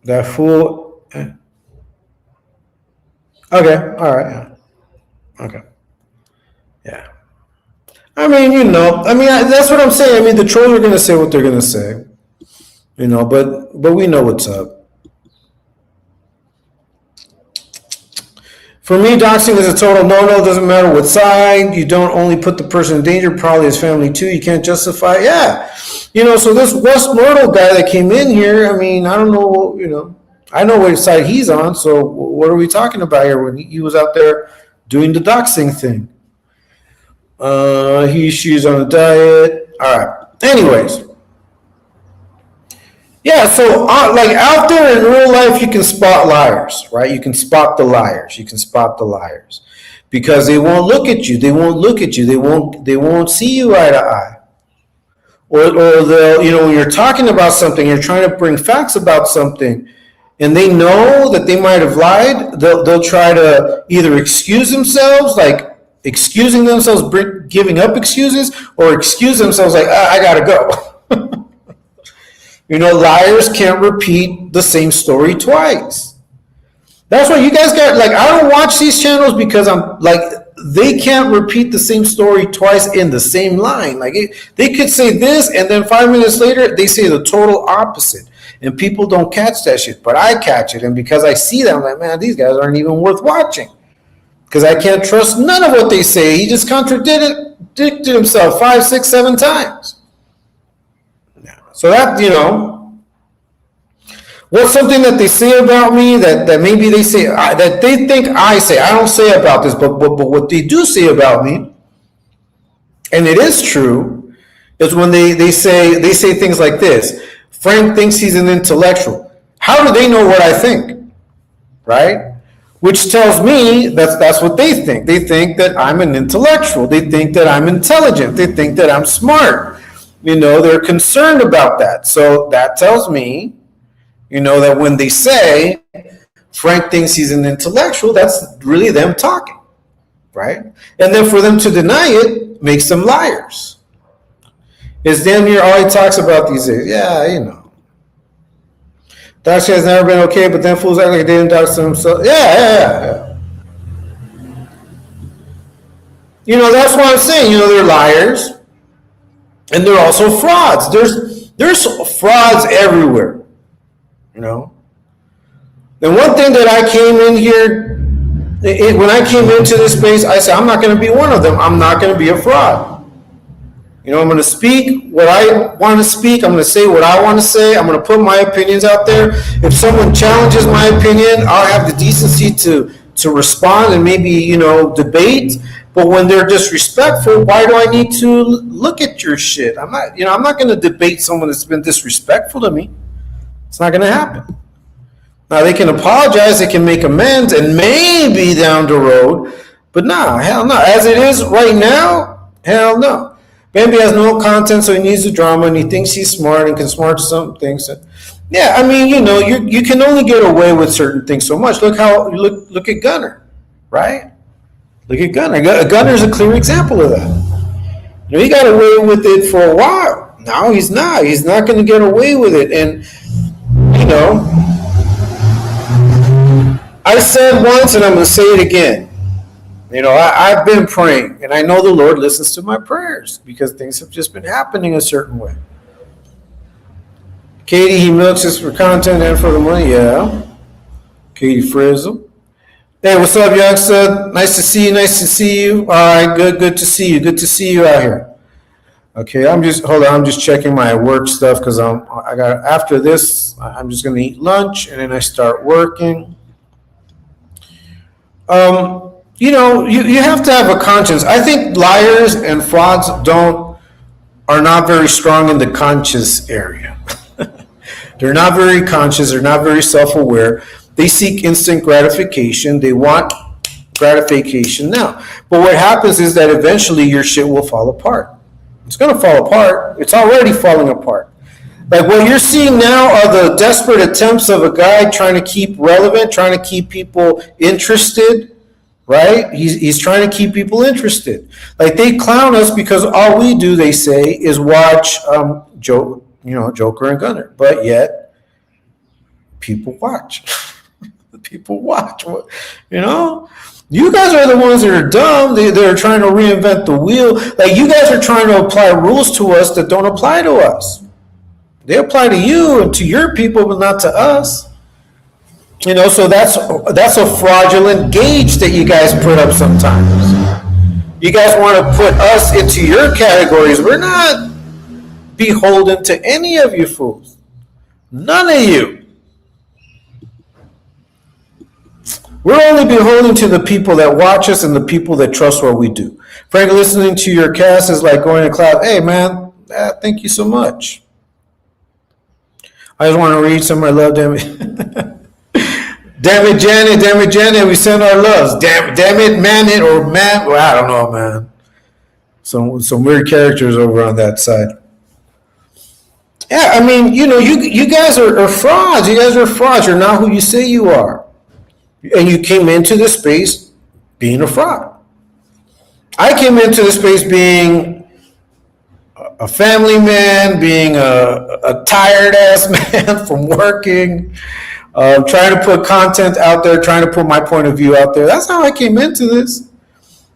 Speaker 2: That fool. Okay. All right. Yeah. Okay. Yeah. I mean, that's what I'm saying. I mean, the trolls are going to say what they're going to say, but we know what's up. For me, doxing is a total no-no. Doesn't matter what side. You don't only put the person in danger, probably his family too. You can't justify. Yeah. So this West Myrtle guy that came in here, I mean, I don't know, I know what side he's on. So what are we talking about here when he was out there doing the doxing thing? She's on a diet. All right. Anyways. Yeah, so like out there in real life, you can spot liars, right? You can spot the liars. Because they won't look at you. They won't see you eye to eye. Or they'll, when you're talking about something, you're trying to bring facts about something, and they know that they might have lied. They'll try to either excuse themselves, like excusing themselves, giving up excuses, or excuse themselves like, I gotta go. Liars can't repeat the same story twice. That's why you guys got, like, I don't watch these channels because I'm like, they can't repeat the same story twice in the same line. Like they could say this and then 5 minutes later they say the total opposite, and people don't catch that shit, but I catch it. And because I see that, I'm like, man, these guys aren't even worth watching, because I can't trust none of what they say. He just contradicted himself 5, 6, 7 times. So that, what's something that they say about me that maybe they say, that they think I say, I don't say about this, but what they do say about me, and it is true, is when they say things like this. Frank thinks he's an intellectual. How do they know what I think? Right? Which tells me that's what they think. They think that I'm an intellectual. They think that I'm intelligent. They think that I'm smart. They're concerned about that. So that tells me, that when they say Frank thinks he's an intellectual, that's really them talking, right? And then for them to deny it makes them liars. It's damn near all he talks about these days. Yeah, Doxing has never been okay, but then fools act like they didn't dox themselves. Yeah. That's what I'm saying. They're liars. And they're also frauds. There's frauds everywhere, And one thing that I came in here, when I came into this space, I said, I'm not going to be one of them. I'm not going to be a fraud. I'm going to speak what I want to speak. I'm going to say what I want to say. I'm going to put my opinions out there. If someone challenges my opinion, I'll have the decency to respond and maybe, debate. But when they're disrespectful, why do I need to look at your shit? I'm not going to debate someone that's been disrespectful to me. It's not going to happen. Now they can apologize, they can make amends, and maybe down the road, but nah, hell no. As it is right now, hell no. Bambi has no content, so he needs the drama, and he thinks he's smart and can smart some things. Yeah, I mean, you can only get away with certain things so much. Look at Gunner, right? Look at Gunner. Gunner's a clear example of that. He got away with it for a while. Now he's not. He's not going to get away with it, and you know. I said once, and I'm going to say it again. I've been praying, and I know the Lord listens to my prayers because things have just been happening a certain way. Katie, he milks us for content and for the money. Yeah. Katie Frizzle. Hey, what's up, youngster? Nice to see you. Nice to see you. All right, good to see you. Good to see you out here. Okay, hold on. I'm just checking my work stuff because after this, I'm just going to eat lunch and then I start working. You have to have a conscience. I think liars and frauds are not very strong in the conscious area. They're not very conscious. They're not very self-aware. They seek instant gratification. They want gratification now. But what happens is that eventually your shit will fall apart. It's going to fall apart. It's already falling apart. Like what you're seeing now are the desperate attempts of a guy trying to keep relevant, trying to keep people interested, right? He's trying to keep people interested. Like they clown us because all we do, they say, is watch Joker and Gunner. But yet, people watch. People watch. You guys are the ones that are dumb. They're trying to reinvent the wheel. Like you guys are trying to apply rules to us that don't apply to us. They apply to you and to your people, but not to us. So that's a fraudulent gauge that you guys put up sometimes. You guys want to put us into your categories. We're not beholden to any of you fools. None of you. We're only beholden to the people that watch us and the people that trust what we do. Frank, listening to your cast is like going to class. Hey, man, thank you so much. I just want to read some of my love, damn it. Damn it, Janet, we send our loves. Damn it, man, or man. Well, I don't know, man. Some weird characters over on that side. Yeah, I mean, you guys are frauds. You guys are frauds. You're not who you say you are. And you came into this space being a fraud. I came into this space being a family man, being a tired ass man from working, trying to put content out there, trying to put my point of view out there. That's how I came into this.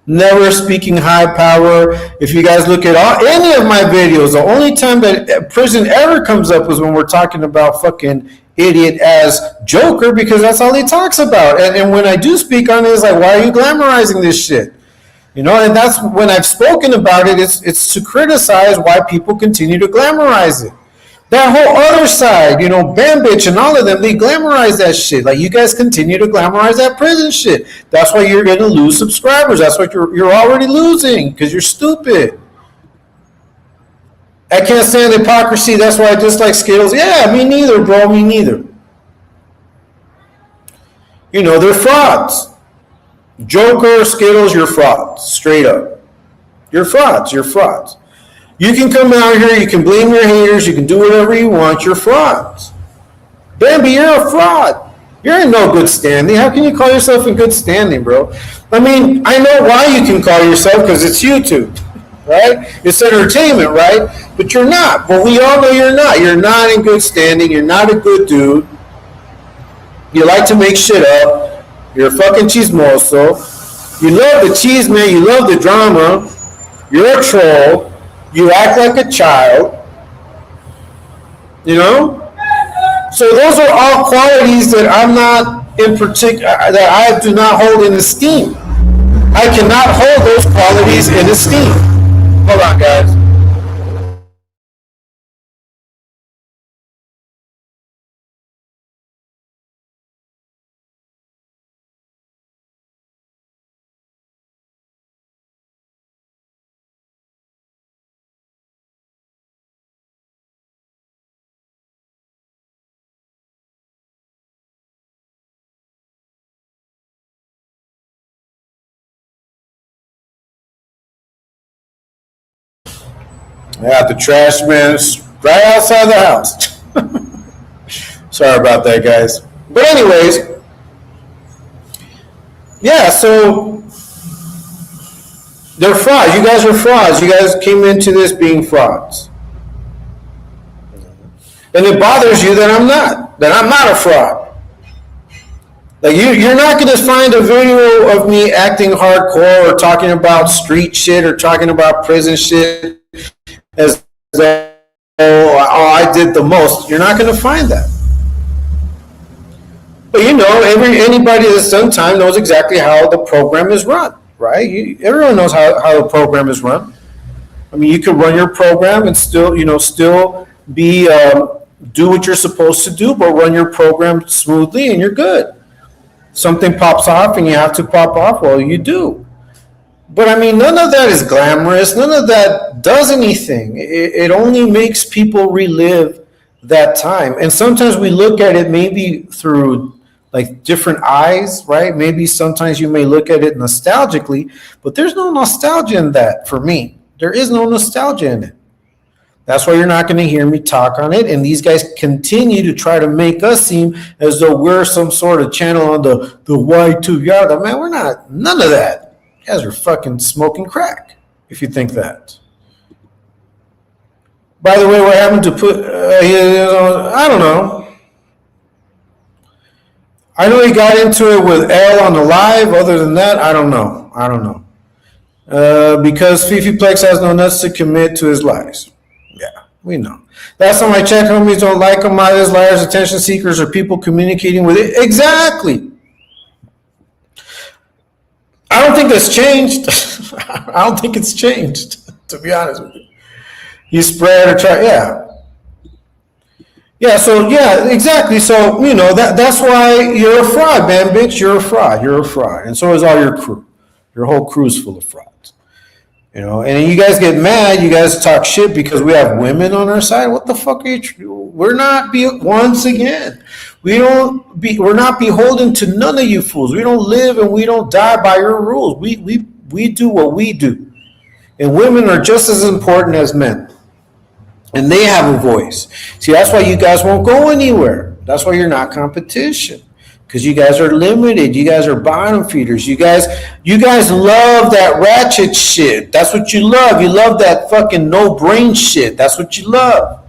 Speaker 2: Never speaking high power. If you guys look at any of my videos, the only time that prison ever comes up is when we're talking about fucking idiot as Joker, because that's all he talks about. And when I do speak on it, it's like, why are you glamorizing this shit? And that's when I've spoken about it. It's to criticize why people continue to glamorize it. That whole other side, Bam Bitch and all of them, they glamorize that shit. Like you guys continue to glamorize that prison shit. That's why you're going to lose subscribers. That's what you're already losing because you're stupid. I can't stand hypocrisy. That's why I dislike Skittles. Yeah, me neither, bro. Me neither. They're frauds. Joker, Skittles, you're frauds. Straight up. You're frauds. You're frauds. You can come out here, you can blame your haters, you can do whatever you want, you're frauds. Bambi, you're a fraud. You're in no good standing. How can you call yourself in good standing, bro? I mean, I know why you can call yourself, because it's YouTube, right? It's entertainment, right? But you're not. But we all know you're not. You're not in good standing. You're not a good dude. You like to make shit up. You're a fucking chismoso. You love the cheese, man. You love the drama. You're a troll. You act like a child. So those are all qualities that I'm not in particular, that I do not hold in esteem. I cannot hold those qualities in esteem. Hold on, guys. Yeah, the trash man's right outside the house. Sorry about that, guys. But anyways, yeah, so they're frauds. You guys are frauds. You guys came into this being frauds. And it bothers you that I'm not. That I'm not a fraud. Like you're not going to find a video of me acting hardcore or talking about street shit or talking about prison shit as though I did the most. You're not going to find that. But anybody that's done time knows exactly how the program is run, right? Everyone knows how the program is run. I mean, you can run your program and still be do what you're supposed to do, but run your program smoothly and you're good. Something pops off and you have to pop off, well, you do. But I mean, none of that is glamorous. None of that does anything. It only makes people relive that time. And sometimes we look at it maybe through like different eyes, right? Maybe sometimes you may look at it nostalgically, but there's no nostalgia in that for me. There is no nostalgia in it. That's why you're not going to hear me talk on it. And these guys continue to try to make us seem as though we're some sort of channel on the Y2 Yada. Man, we're not. None of that. You guys are fucking smoking crack, if you think that. By the way, what happened to put, I don't know. I know he got into it with L on the live. Other than that, I don't know. Because Fifi Plex has no nuts to commit to his lies. Yeah, we know. Last time I checked, homies don't like them. Liars, attention seekers, or people communicating with it. Exactly. I don't think that's changed. I don't think it's changed, to be honest with you. You spread or try, yeah. Yeah, so, yeah, exactly. So, that's why you're a fraud, man, bitch. You're a fraud. And so is all your crew. Your whole crew's full of frauds. And you guys get mad, you guys talk shit because we have women on our side. What the fuck are you? We're not once again. We're not beholden to none of you fools. We don't live and we don't die by your rules. We do what we do. And women are just as important as men. And they have a voice. See, that's why you guys won't go anywhere. That's why you're not competition. Because you guys are limited. You guys are bottom feeders. You guys love that ratchet shit. That's what you love. You love that fucking no brain shit. That's what you love.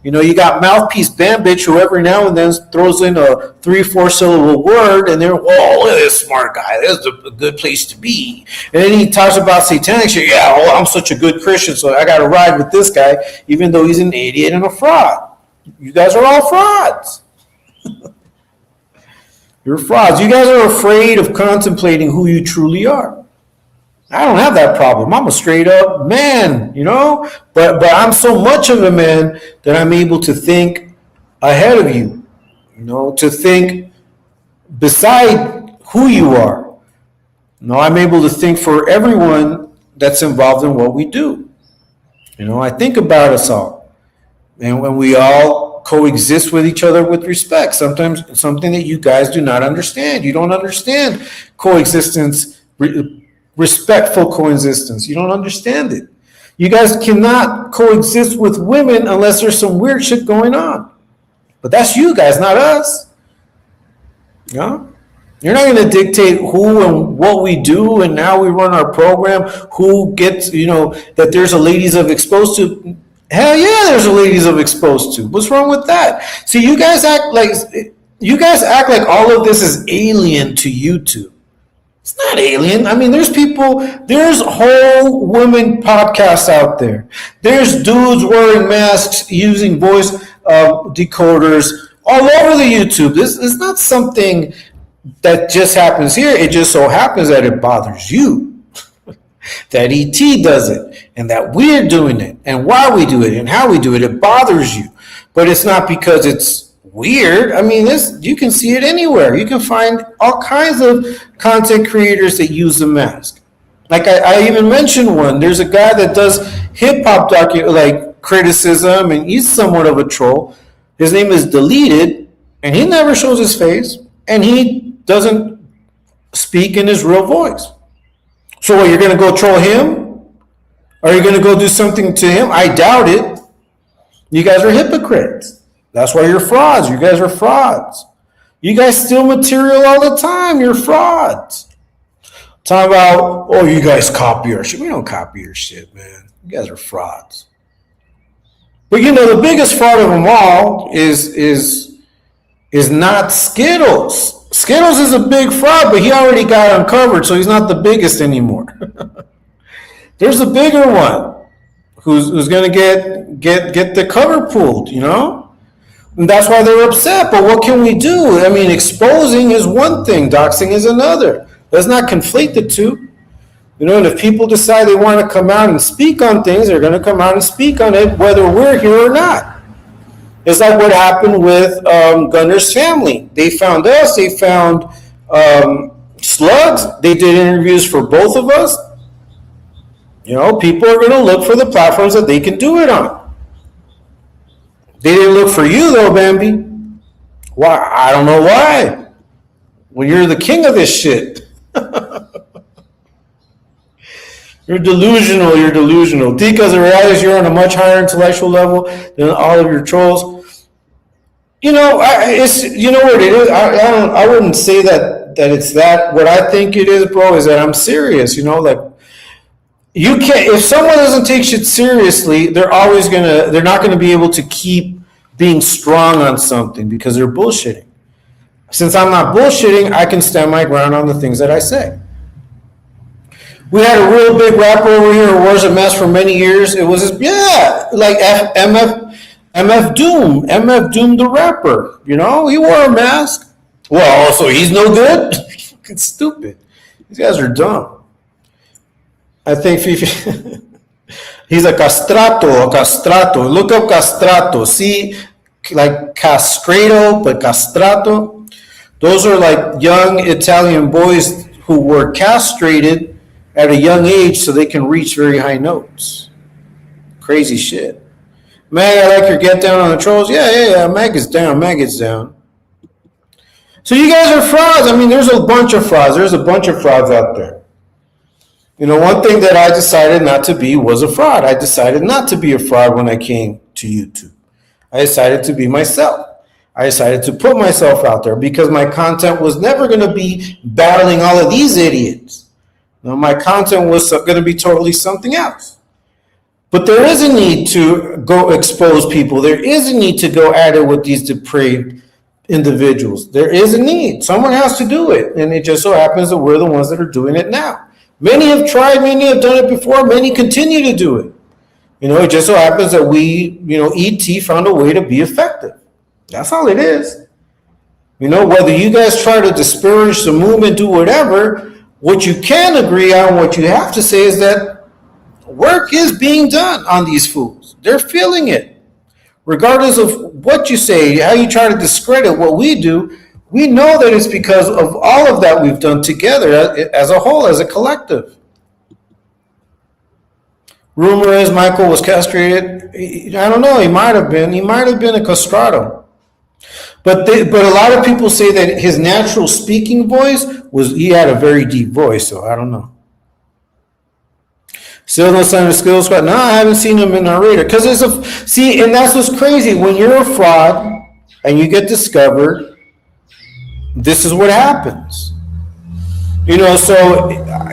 Speaker 2: You got mouthpiece bam bitch who every now and then throws in a 3-4 syllable word and they're, whoa, look at this smart guy. This is a good place to be. And then he talks about satanic shit. Yeah, I'm such a good Christian, so I got to ride with this guy, even though he's an idiot and a fraud. You guys are all frauds. You're frauds. You guys are afraid of contemplating who you truly are. I don't have that problem. I'm a straight up man, but I'm so much of a man that I'm able to think ahead of you, to think beside who you are. I'm able to think for everyone that's involved in what we do. I think about us all. And when we all coexist with each other with respect. Sometimes something that you guys do not understand. You don't understand coexistence, respectful coexistence. You don't understand it. You guys cannot coexist with women unless there's some weird shit going on. But that's you guys, not us. You're not going to dictate who and what we do and how we run our program, who gets, that there's a ladies of exposed to. Hell yeah, there's a ladies of exposed to. What's wrong with that? See, you guys act like all of this is alien to YouTube. It's not alien. I mean, there's whole women podcasts out there. There's dudes wearing masks using voice decoders all over the YouTube. This is not something that just happens here. It just so happens that it bothers you. That ET does it, and that we're doing it, and why we do it, and how we do it. It bothers you, but it's not because it's weird. I mean, you can see it anywhere. You can find all kinds of content creators that use the mask. Like I even mentioned one. There's a guy that does hip hop criticism, and he's somewhat of a troll. His name is Deleted, and he never shows his face, and he doesn't speak in his real voice. So what, you're going to go troll him? Are you going to go do something to him? I doubt it. You guys are hypocrites. That's why you're frauds. You guys are frauds. You guys steal material all the time. You're frauds. Talk about, oh, you guys copy our shit. We don't copy your shit, man. You guys are frauds. But the biggest fraud of them all is not Skittles. Skittles is a big fraud, but he already got uncovered, so he's not the biggest anymore. There's a bigger one who's going to get the cover pulled, And that's why they're upset. But what can we do? I mean, exposing is one thing, doxing is another. Let's not conflate the two. And if people decide they want to come out and speak on things, they're going to come out and speak on it, whether we're here or not. It's like what happened with Gunner's family. They found us. They found Slugs. They did interviews for both of us. People are going to look for the platforms that they can do it on. They didn't look for you, though, Bambi. Why? I don't know why. Well, you're the king of this shit. You're delusional. Because the reality is you're on a much higher intellectual level than all of your trolls. It's what it is. I wouldn't say that it's that. What I think it is, bro, is that I'm serious. You can't. If someone doesn't take shit seriously, they're not gonna be able to keep being strong on something because they're bullshitting. Since I'm not bullshitting, I can stand my ground on the things that I say. We had a real big rapper over here who was a mess for many years. It was like MF Doom. MF Doom the rapper. He wore a mask. Well, so he's no good? Fucking stupid. These guys are dumb. I think he's a castrato. Look up castrato. See, like castrato, but castrato. Those are like young Italian boys who were castrated at a young age so they can reach very high notes. Crazy shit. Mag, I like your get down on the trolls. Yeah. Mag is down. So you guys are frauds. I mean, there's a bunch of frauds. There's a bunch of frauds out there. One thing that I decided not to be was a fraud. I decided not to be a fraud when I came to YouTube. I decided to be myself. I decided to put myself out there because my content was never going to be battling all of these idiots. My content was going to be totally something else. But there is a need to go expose people. There is a need to go at it with these depraved individuals. There is a need. Someone has to do it. And it just so happens that we're the ones that are doing it now. Many have tried, many have done it before, many continue to do it. It just so happens that we, ET found a way to be effective. That's all it is. Whether you guys try to disparage the movement, do whatever, what you can agree on, what you have to say is that work is being done on these fools. They're feeling it. Regardless of what you say, how you try to discredit what we do, we know that it's because of all of that we've done together as a whole, as a collective. Rumor is Michael was castrated. I don't know. He might have been. He might have been a castrato. But a lot of people say that his natural speaking voice he had a very deep voice. So I don't know. Still no sign of Skittles Squad. No, I haven't seen him in our radar. Because and that's what's crazy. When you're a fraud and you get discovered, this is what happens. So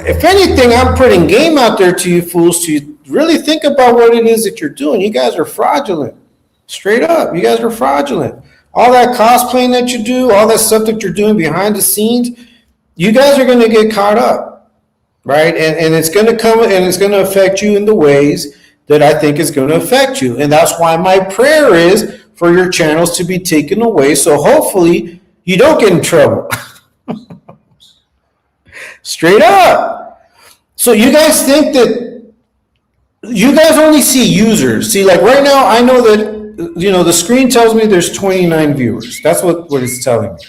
Speaker 2: if anything, I'm putting game out there to you fools to really think about what it is that you're doing. You guys are fraudulent. Straight up, you guys are fraudulent. All that cosplaying that you do, all that stuff that you're doing behind the scenes, you guys are going to get caught up, right? And it's going to come and it's going to affect you in the ways that I think is going to affect you. And that's why my prayer is for your channels to be taken away. So hopefully you don't get in trouble. Straight up. So you guys think that you guys only see users. See, like right now, I know that, the screen tells me there's 29 viewers. That's what it's telling me.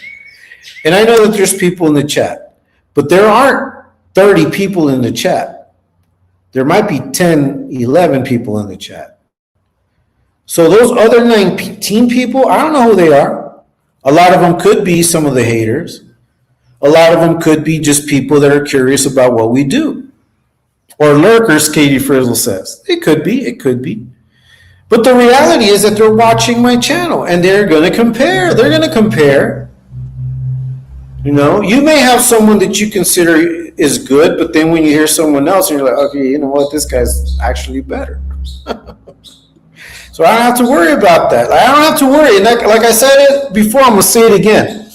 Speaker 2: And I know that there's people in the chat, but there aren't 30 people in the chat. There might be 10, 11 people in the chat. So those other 19 people, I don't know who they are. A lot of them could be some of the haters. A lot of them could be just people that are curious about what we do. Or lurkers, Katie Frizzle says. It could be, it could be. But the reality is that they're watching my channel and they're going to compare. They're going to compare. You know, you may have someone that you consider is good, but then when you hear someone else, and you're like, okay, you know what, this guy's actually better. So I don't have to worry about that. I don't have to worry. And like I said it before, I'm gonna say it again.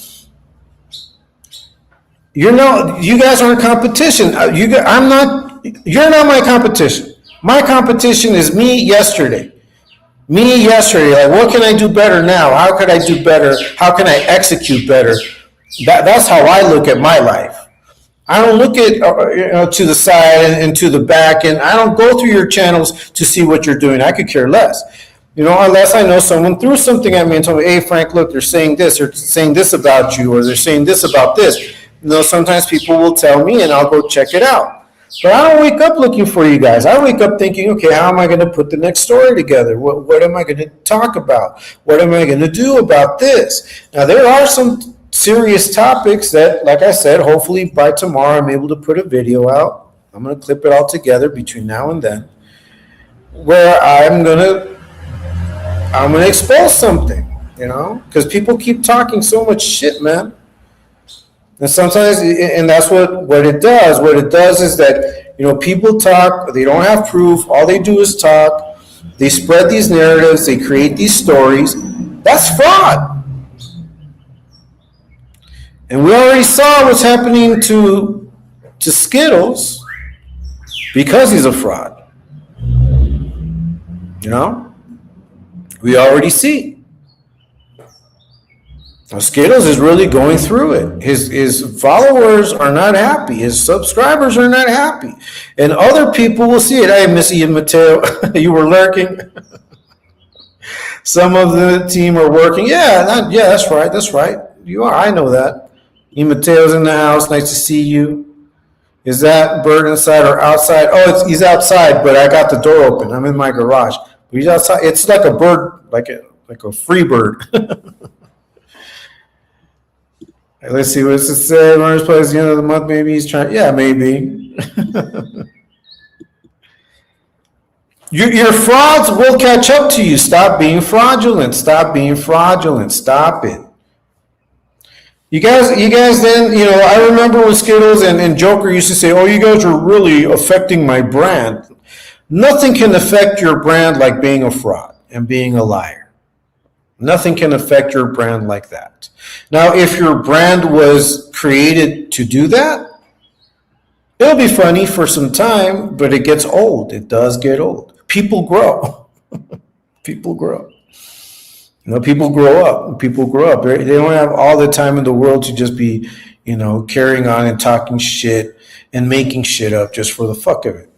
Speaker 2: You guys aren't competition. I'm not. You're not my competition. My competition is me yesterday. Me yesterday. Like, what can I do better now? How could I do better? How can I execute better? That's how I look at my life. I don't look at to the side and to the back, and I don't go through your channels to see what you're doing. I could care less. Unless I know someone threw something at me and told me, hey, Frank, look, they're saying this about you, or they're saying this about this. Sometimes people will tell me, and I'll go check it out. But I don't wake up looking for you guys. I wake up thinking, okay, how am I going to put the next story together? What am I going to talk about? What am I going to do about this? Now, there are some serious topics that, like I said, hopefully by tomorrow I'm able to put a video out. I'm going to clip it all together between now and then, where I'm going to expose something, because people keep talking so much shit, man. And sometimes, and that's what it does. What it does is that, people talk, they don't have proof, all they do is talk, they spread these narratives, they create these stories. That's fraud. And we already saw what's happening to Skittles because he's a fraud. We already see. Now, Skittles is really going through it. His followers are not happy. His subscribers are not happy. And other people will see it. Hey, Missy and Mateo, you were lurking. Some of the team are working. Yeah, that's right. That's right. You are. I know that. Mateo's in the house. Nice to see you. Is that bird inside or outside? Oh, he's outside, but I got the door open. I'm in my garage. But he's outside. It's like a bird, like a free bird. Let's see, what does it say? Runners play at the end of the month. Maybe he's trying. Yeah, maybe. Your frauds will catch up to you. Stop being fraudulent. Stop being fraudulent. Stop it. You guys then, I remember when Skittles and Joker used to say, oh, you guys are really affecting my brand. Nothing can affect your brand like being a fraud and being a liar. Nothing can affect your brand like that. Now, if your brand was created to do that, it'll be funny for some time, but it gets old. It does get old. People grow. People grow. People grow up. People grow up. They don't have all the time in the world to just be, carrying on and talking shit and making shit up just for the fuck of it.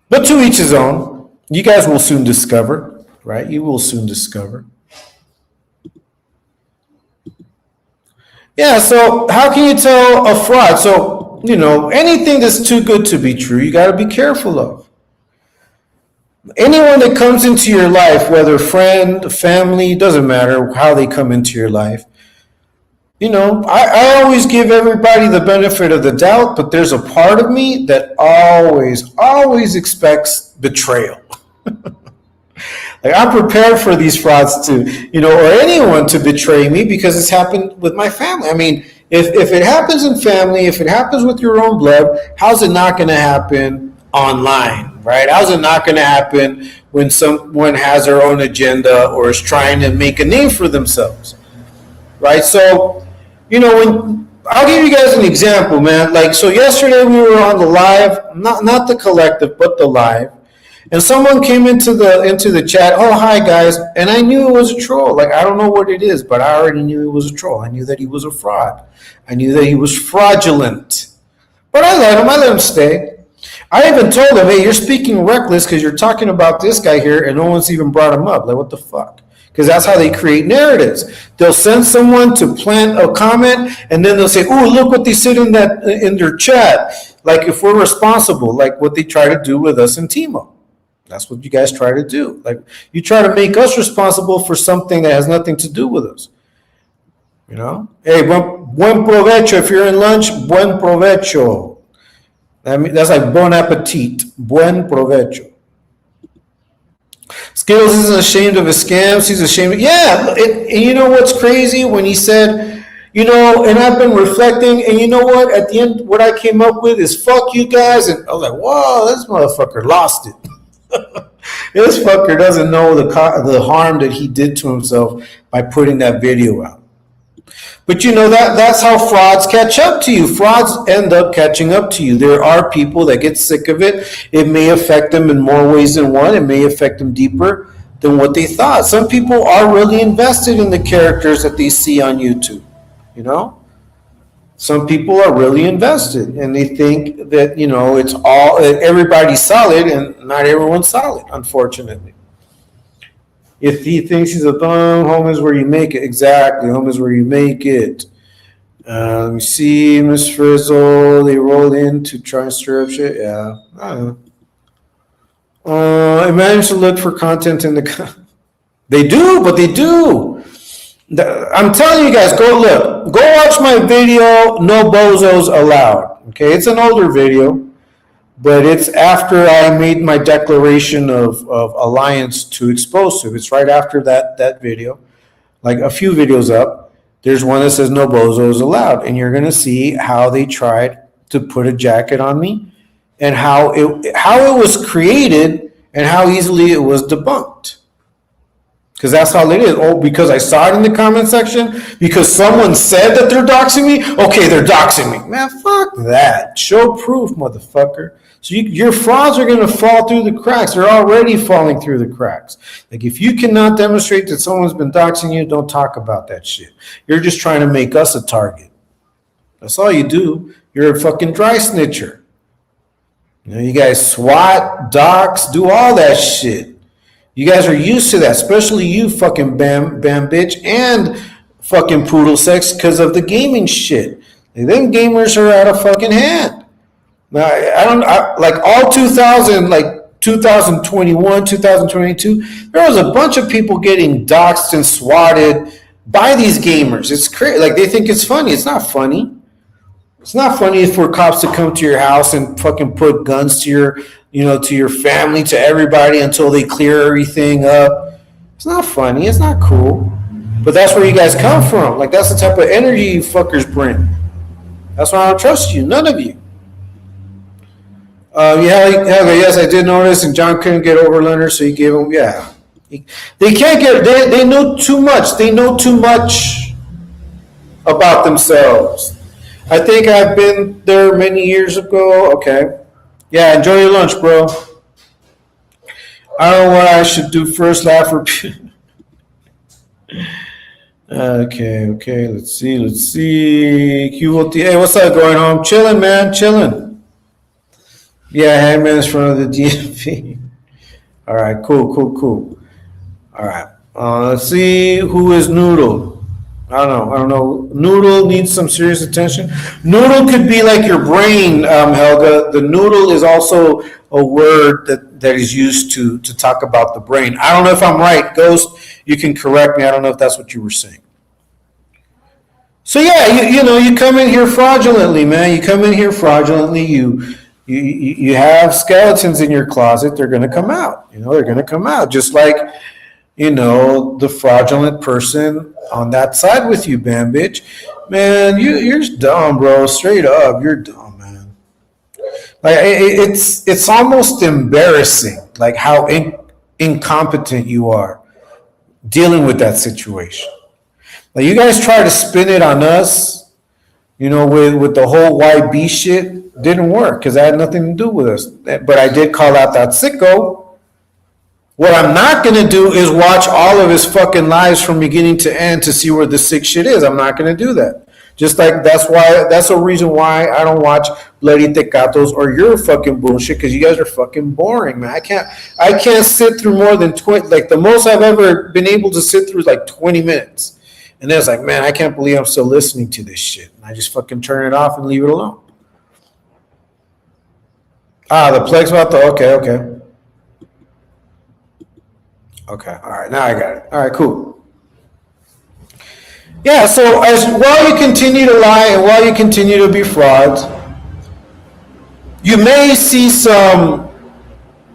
Speaker 2: But to each his own. You guys will soon discover, right? You will soon discover. Yeah, so how can you tell a fraud? So, anything that's too good to be true, you got to be careful of. Anyone that comes into your life, whether friend, family, doesn't matter how they come into your life. I always give everybody the benefit of the doubt, but there's a part of me that always expects betrayal. Like, I'm prepared for these frauds to, or anyone to betray me, because it's happened with my family. I mean, if it happens in family, if it happens with your own blood, how's it not going to happen online, right? How's it not going to happen when someone has their own agenda or is trying to make a name for themselves, right? So, when I'll give you guys an example, man. Like, so yesterday we were on the live, not the collective, but the live. And someone came into the chat, oh, hi, guys. And I knew it was a troll. Like, I don't know what it is, but I already knew it was a troll. I knew that he was a fraud. I knew that he was fraudulent. But I let him stay. I even told him, hey, you're speaking reckless because you're talking about this guy here and no one's even brought him up. Like, what the fuck? Because that's how they create narratives. They'll send someone to plant a comment, and then they'll say, oh, look what they said in their chat. Like, if we're responsible, like what they try to do with us in Timo. That's what you guys try to do. Like, you try to make us responsible for something that has nothing to do with us. Hey, buen provecho. If you're in lunch, buen provecho. I mean, that's like bon appetit, buen provecho. Skittles isn't ashamed of his scams. He's ashamed. Yeah, and you know what's crazy when he said, and I've been reflecting, and you know what? At the end, what I came up with is fuck you guys, and I was like, whoa, this motherfucker lost it. This fucker doesn't know the harm that he did to himself by putting that video out. But that's how frauds catch up to you. Frauds end up catching up to you. There are people that get sick of it. It may affect them in more ways than one. It may affect them deeper than what they thought. Some people are really invested in the characters that they see on YouTube. Some people are really invested, and they think that it's all everybody's solid, and not everyone's solid, unfortunately. If he thinks he's a bum, home is where you make it. Exactly, home is where you make it. Let me see, Miss Frizzle. They rolled in to try and stir up shit. Yeah, I don't know. I managed to look for content in the. They do, but they do. I'm telling you guys, go look. Go watch my video, No Bozos Allowed. Okay, it's an older video, but it's after I made my declaration of alliance to explosive. It's right after that video, like a few videos up. There's one that says no bozos allowed, and you're gonna see how they tried to put a jacket on me, and how it was created, and how easily it was debunked. Because that's how it is. Oh, because I saw it in the comment section? Because someone said that they're doxing me? Okay, they're doxing me. Man, fuck that. Show proof, motherfucker. So your frauds are going to fall through the cracks. They're already falling through the cracks. Like, if you cannot demonstrate that someone's been doxing you, don't talk about that shit. You're just trying to make us a target. That's all you do. You're a fucking dry snitcher. You guys swat, dox, do all that shit. You guys are used to that, especially you fucking bam bitch and fucking poodle sex, because of the gaming shit. Like, them gamers are out of fucking hand. Now, like all 2021, 2022, there was a bunch of people getting doxxed and swatted by these gamers. It's crazy. Like, they think it's funny. It's not funny. It's not funny for cops to come to your house and fucking put guns to your family, to everybody, until they clear everything up. It's not funny. It's not cool. But that's where you guys come from. Like, that's the type of energy you fuckers bring. That's why I don't trust you. None of you. Yes, I did notice, and John couldn't get over Leonard, so he gave him, yeah. They can't get, they know too much. They know too much about themselves. I think I've been there many years ago. Okay. Yeah, enjoy your lunch, bro. I don't know what I should do first, laugh or Okay, let's see. QOT. Hey, what's up, going home? Chilling, man, chilling. Yeah, Hangman's front of the DMV. All right, cool. All right, let's see, who is Noodle? I don't know. Noodle needs some serious attention. Noodle could be like your brain, Helga. The noodle is also a word that is used to talk about the brain. I don't know if I'm right, Ghost. You can correct me. I don't know if that's what you were saying. So yeah, you come in here fraudulently, man. You come in here fraudulently. You have skeletons in your closet. They're going to come out. They're going to come out, just like the fraudulent person on that side with you, Bam bitch. Man, you're dumb, bro. Straight up, you're dumb, man. Like, it's almost embarrassing, like how incompetent you are dealing with that situation. Like, you guys try to spin it on us, with the whole YB shit. Didn't work because that had nothing to do with us. But I did call out that sicko. What I'm not going to do is watch all of his fucking lives from beginning to end to see where the sick shit is. I'm not going to do that. Just like that's a reason why I don't watch Bloody Tecatos or your fucking bullshit, because you guys are fucking boring, man. I can't sit through more than 20. Like, the most I've ever been able to sit through is like 20 minutes. And then it's like, man, I can't believe I'm still listening to this shit. And I just fucking turn it off and leave it alone. The Plex about the, okay. Okay, all right, now I got it. All right, cool. Yeah, so while you continue to lie and while you continue to be frauds, You may see some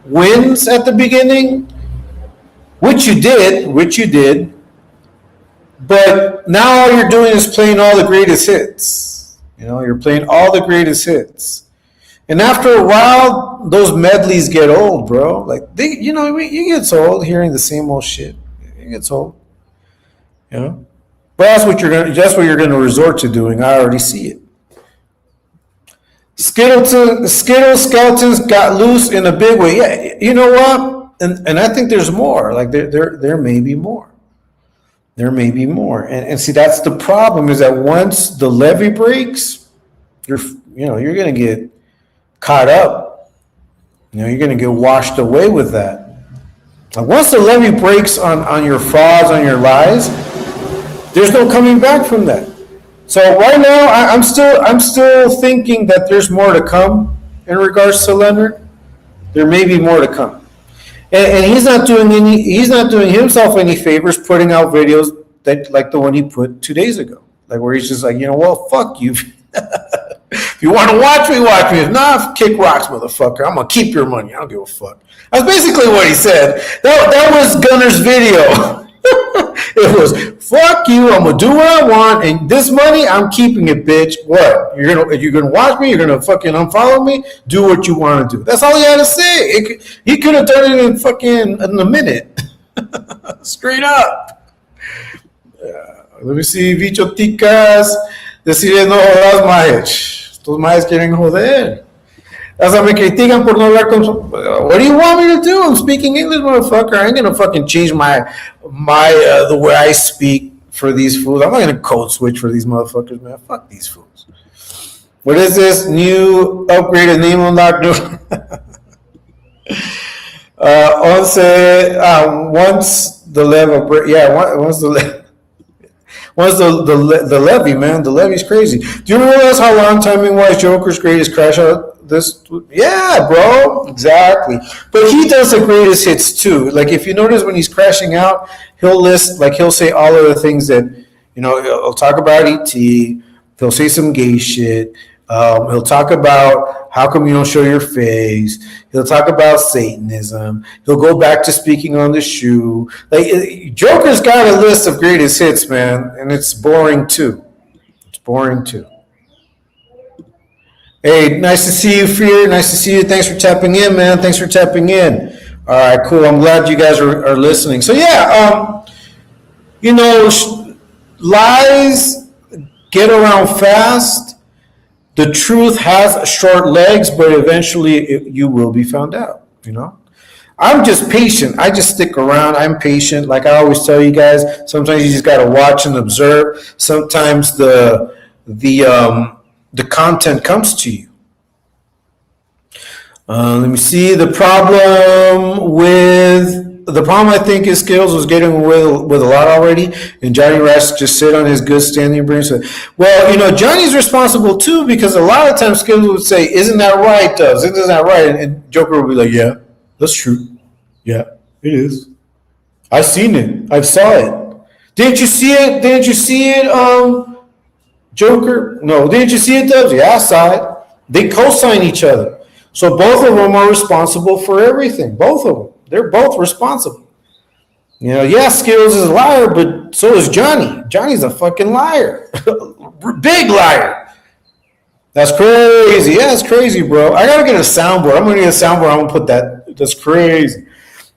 Speaker 2: wins at the beginning, which you did, but now all you're doing is playing all the greatest hits. You're playing all the greatest hits. And after a while, those medleys get old, bro. Like you get old hearing the same old shit. It gets old, you know. But that's what you're gonna resort to doing. I already see it. Skittle skeletons got loose in a big way. Yeah, you know what? And I think there's more. Like there may be more. There may be more. And see, that's the problem, is that once the levee breaks, you're gonna get caught up. You're gonna get washed away with that. Like once the levee breaks on your frauds, on your lies, there's no coming back from that. So right now, I'm still thinking that there's more to come in regards to Leonard. There may be more to come, and he's not doing himself any favors putting out videos that like the one he put 2 days ago, like where he's just like, well, fuck you. If you want to watch me, watch me. If not, kick rocks, motherfucker. I'm gonna keep your money. I don't give a fuck. That's basically what he said. That was Gunner's video. It was, fuck you, I'm gonna do what I want, and this money, I'm keeping it, bitch. What? You're gonna watch me? You're gonna fucking unfollow me? Do what you want to do. That's all he had to say. He could have done it in a minute. Straight up. Let me see, bicho ticas. Deciden no jodas más. Estos más quieren joder. Hasta me critican por no hablar con su... What do you want me to do? I'm speaking English, motherfucker. I ain't gonna fucking change my the way I speak for these fools. I'm not gonna code switch for these motherfuckers, man. Fuck these fools. What is this new upgraded name unlock? Once the level break, once the levy, man, the levy's crazy. Do you realize how long timing wise Joker's greatest crash out? Yeah, bro, exactly. But he does the greatest hits too. Like if you notice when he's crashing out, he'll say all of the things that he'll talk about ET. He'll say some gay shit. He'll talk about how come you don't show your face. He'll talk about Satanism. He'll go back to speaking on the shoe. Like Joker's got a list of greatest hits, man, and it's boring too. Hey, nice to see you, Fear. Nice to see you. Thanks for tapping in, man. Thanks for tapping in. All right, cool. I'm glad you guys are listening. So yeah, lies get around fast. The truth has short legs, but eventually you will be found out. I'm just patient. I just stick around. I'm patient. Like I always tell you guys, sometimes you just got to watch and observe. Sometimes the content comes to you. Let me see. The problem I think is Skills was getting away with a lot already, and Johnny Rash just sit on his good standing brain. So, well, Johnny's responsible too, because a lot of times Skills would say, "Isn't that right, Dubs? Isn't that right?" And Joker would be like, "Yeah, that's true. Yeah, it is. I seen it. I saw it. Didn't you see it? Didn't you see it, Joker? No, didn't you see it, Dubs? Yeah, I saw it." They co-sign each other. So both of them are responsible for everything. Both of them. They're both responsible. Skills is a liar, but so is Johnny. Johnny's a fucking liar. Big liar. That's crazy. Yeah, it's crazy, bro. I gotta get a soundboard. I'm gonna get a soundboard. I'm gonna put that. That's crazy.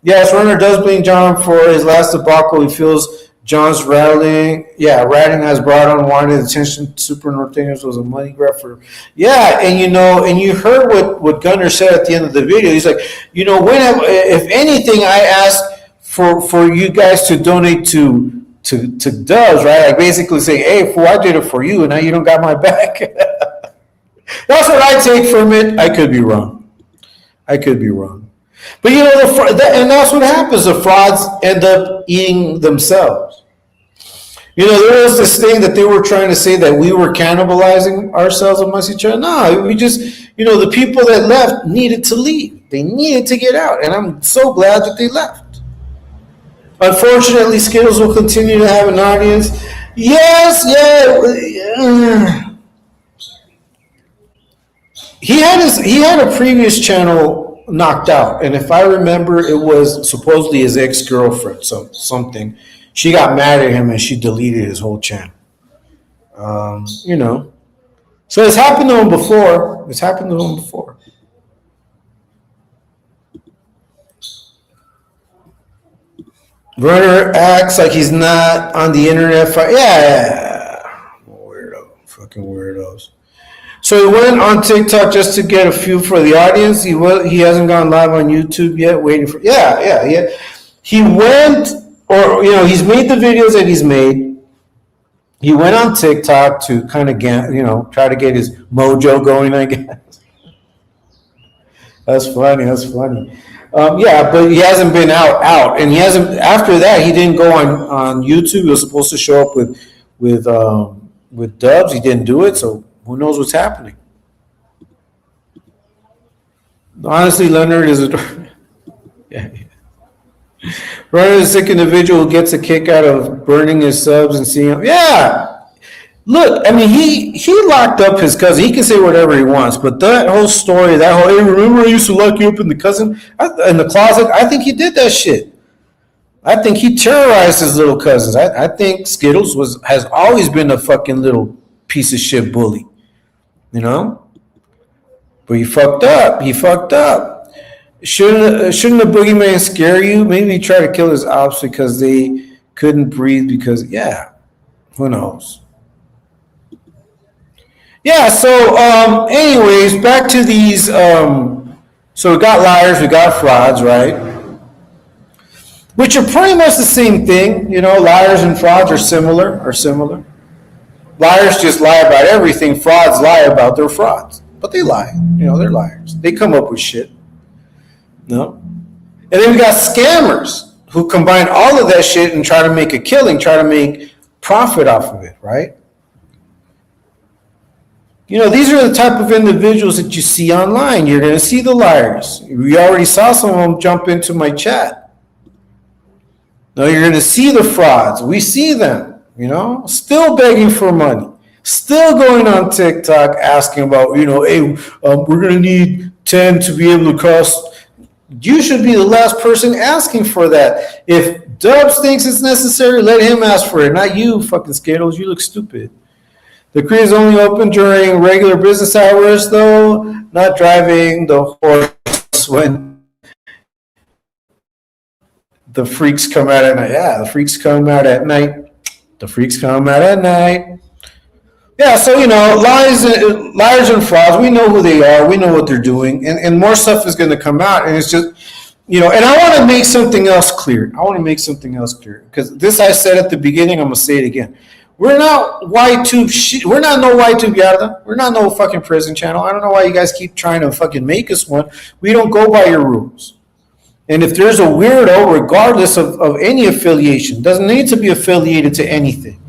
Speaker 2: Yes, Runner does blame John for his last debacle. He feels John's ratting has brought unwanted attention. Super Norteños was a money grab for. Yeah, and you heard what Gunner said at the end of the video. He's like, if anything, I asked for you guys to donate to Dubs, right? Like basically saying, hey, fool, I did it for you, and now you don't got my back. That's what I take from it. I could be wrong. But and that's what happens. The frauds end up eating themselves. There was this thing that they were trying to say that we were cannibalizing ourselves amongst each other. No, we just, the people that left needed to leave. They needed to get out, and I'm so glad that they left. Unfortunately, Skittles will continue to have an audience. Yes, yeah. he had a previous channel knocked out, and if I remember, it was supposedly his ex-girlfriend, something. She got mad at him and she deleted his whole channel. You know, so it's happened to him before. It's happened to him before. Runner acts like he's not on the internet. Yeah, weirdo, fucking weirdos. So he went on TikTok just to get a few for the audience. He hasn't gone live on YouTube yet. Waiting for yeah. He went, or he's made the videos that he's made. He went on TikTok to kind of try to get his mojo going, I guess. That's funny. Yeah, but he hasn't been out, and he hasn't. After that, he didn't go on YouTube. He was supposed to show up with dubs. He didn't do it, so who knows what's happening? Honestly, Leonard is a yeah. Leonard is a sick individual who gets a kick out of burning his subs and seeing him. Yeah. Look, I mean, he locked up his cousin. He can say whatever he wants, but that whole story, hey, remember I used to lock you up in the closet? I think he did that shit. I think he terrorized his little cousins. I think Skittles has always been a fucking little piece of shit bully, But he fucked up. Shouldn't the boogeyman scare you? Maybe he tried to kill his ops because they couldn't breathe. Because who knows? Yeah, so anyways, back to these. So we got liars, we got frauds, right? Which are pretty much the same thing. Liars and frauds are similar. Liars just lie about everything. Frauds lie about their frauds. But they lie. They're liars. They come up with shit. No? And then we got scammers who combine all of that shit and try to make a killing, try to make profit off of it, right? These are the type of individuals that you see online. You're going to see the liars. We already saw some of them jump into my chat. Now you're going to see the frauds. We see them, still begging for money, still going on TikTok asking about, hey, we're going to need 10 to be able to cross. You should be the last person asking for that. If Dubs thinks it's necessary, let him ask for it, not you, fucking Skittles. You look stupid. The creek is only open during regular business hours, though, not driving the horse when the freaks come out at night. Yeah, the freaks come out at night. Yeah, so, liars and frauds, we know who they are. We know what they're doing. And more stuff is going to come out. And it's just, and I want to make something else clear. Because this I said at the beginning, I'm going to say it again. We're not YTube we're not no YTube Yarda. We're not no fucking prison channel. I don't know why you guys keep trying to fucking make us one. We don't go by your rules. And if there's a weirdo, regardless of any affiliation, doesn't need to be affiliated to anything.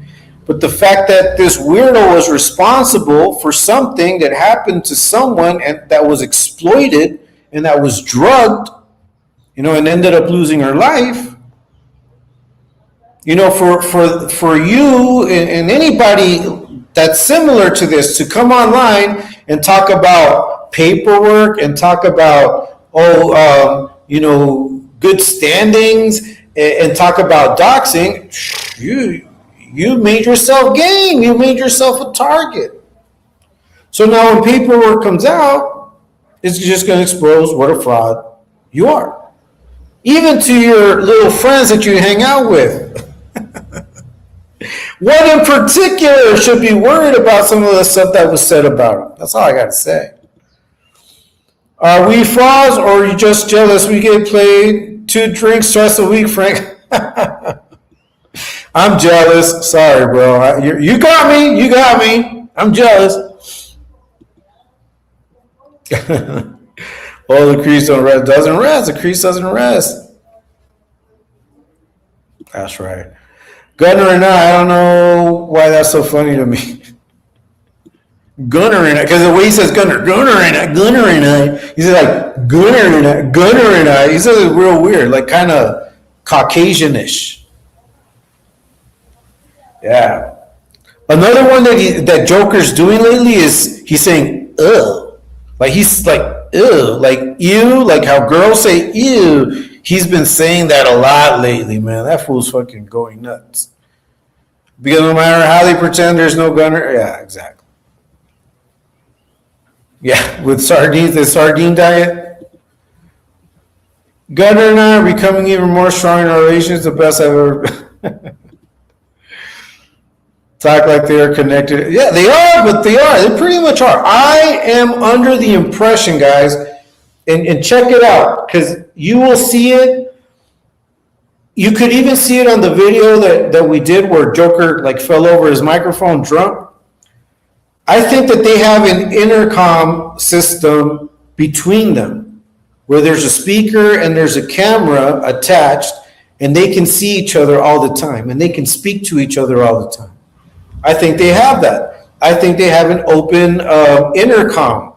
Speaker 2: But the fact that this weirdo was responsible for something that happened to someone and that was exploited and that was drugged, and ended up losing her life. For you and anybody that's similar to this to come online and talk about paperwork and talk about good standings and talk about doxing, you made yourself game. You made yourself a target. So now when paperwork comes out, it's just going to expose what a fraud you are. Even to your little friends that you hang out with. What in particular should be worried about some of the stuff that was said about him? That's all I got to say. Are we frauds or are you just jealous we get played 2 drinks twice a week, Frank? I'm jealous. Sorry, bro. You got me. I'm jealous. The crease doesn't rest. The crease doesn't rest. That's right. Gunner and I don't know why that's so funny to me. Gunner and I, because the way he says Gunner and I, he says like Gunner and I. He says it real weird, like kind of Caucasianish. Yeah. Another one that Joker's doing lately is he's saying, ugh. Like he's like, ew, like ew, like how girls say ew. He's been saying that a lot lately, man. That fool's fucking going nuts. Because no matter how they pretend there's no gunner, yeah, exactly. Yeah, with sardines, the sardine diet. Gunner and I are becoming even more strong in our relations. The best I've ever. Talk like they are connected. Yeah, they are, but they are. They pretty much are. I am under the impression, guys, and check it out, because you will see it. You could even see it on the video that we did where Joker like fell over his microphone drunk. I think that they have an intercom system between them where there's a speaker and there's a camera attached, and they can see each other all the time and they can speak to each other all the time. I think they have that. I think they have an open intercom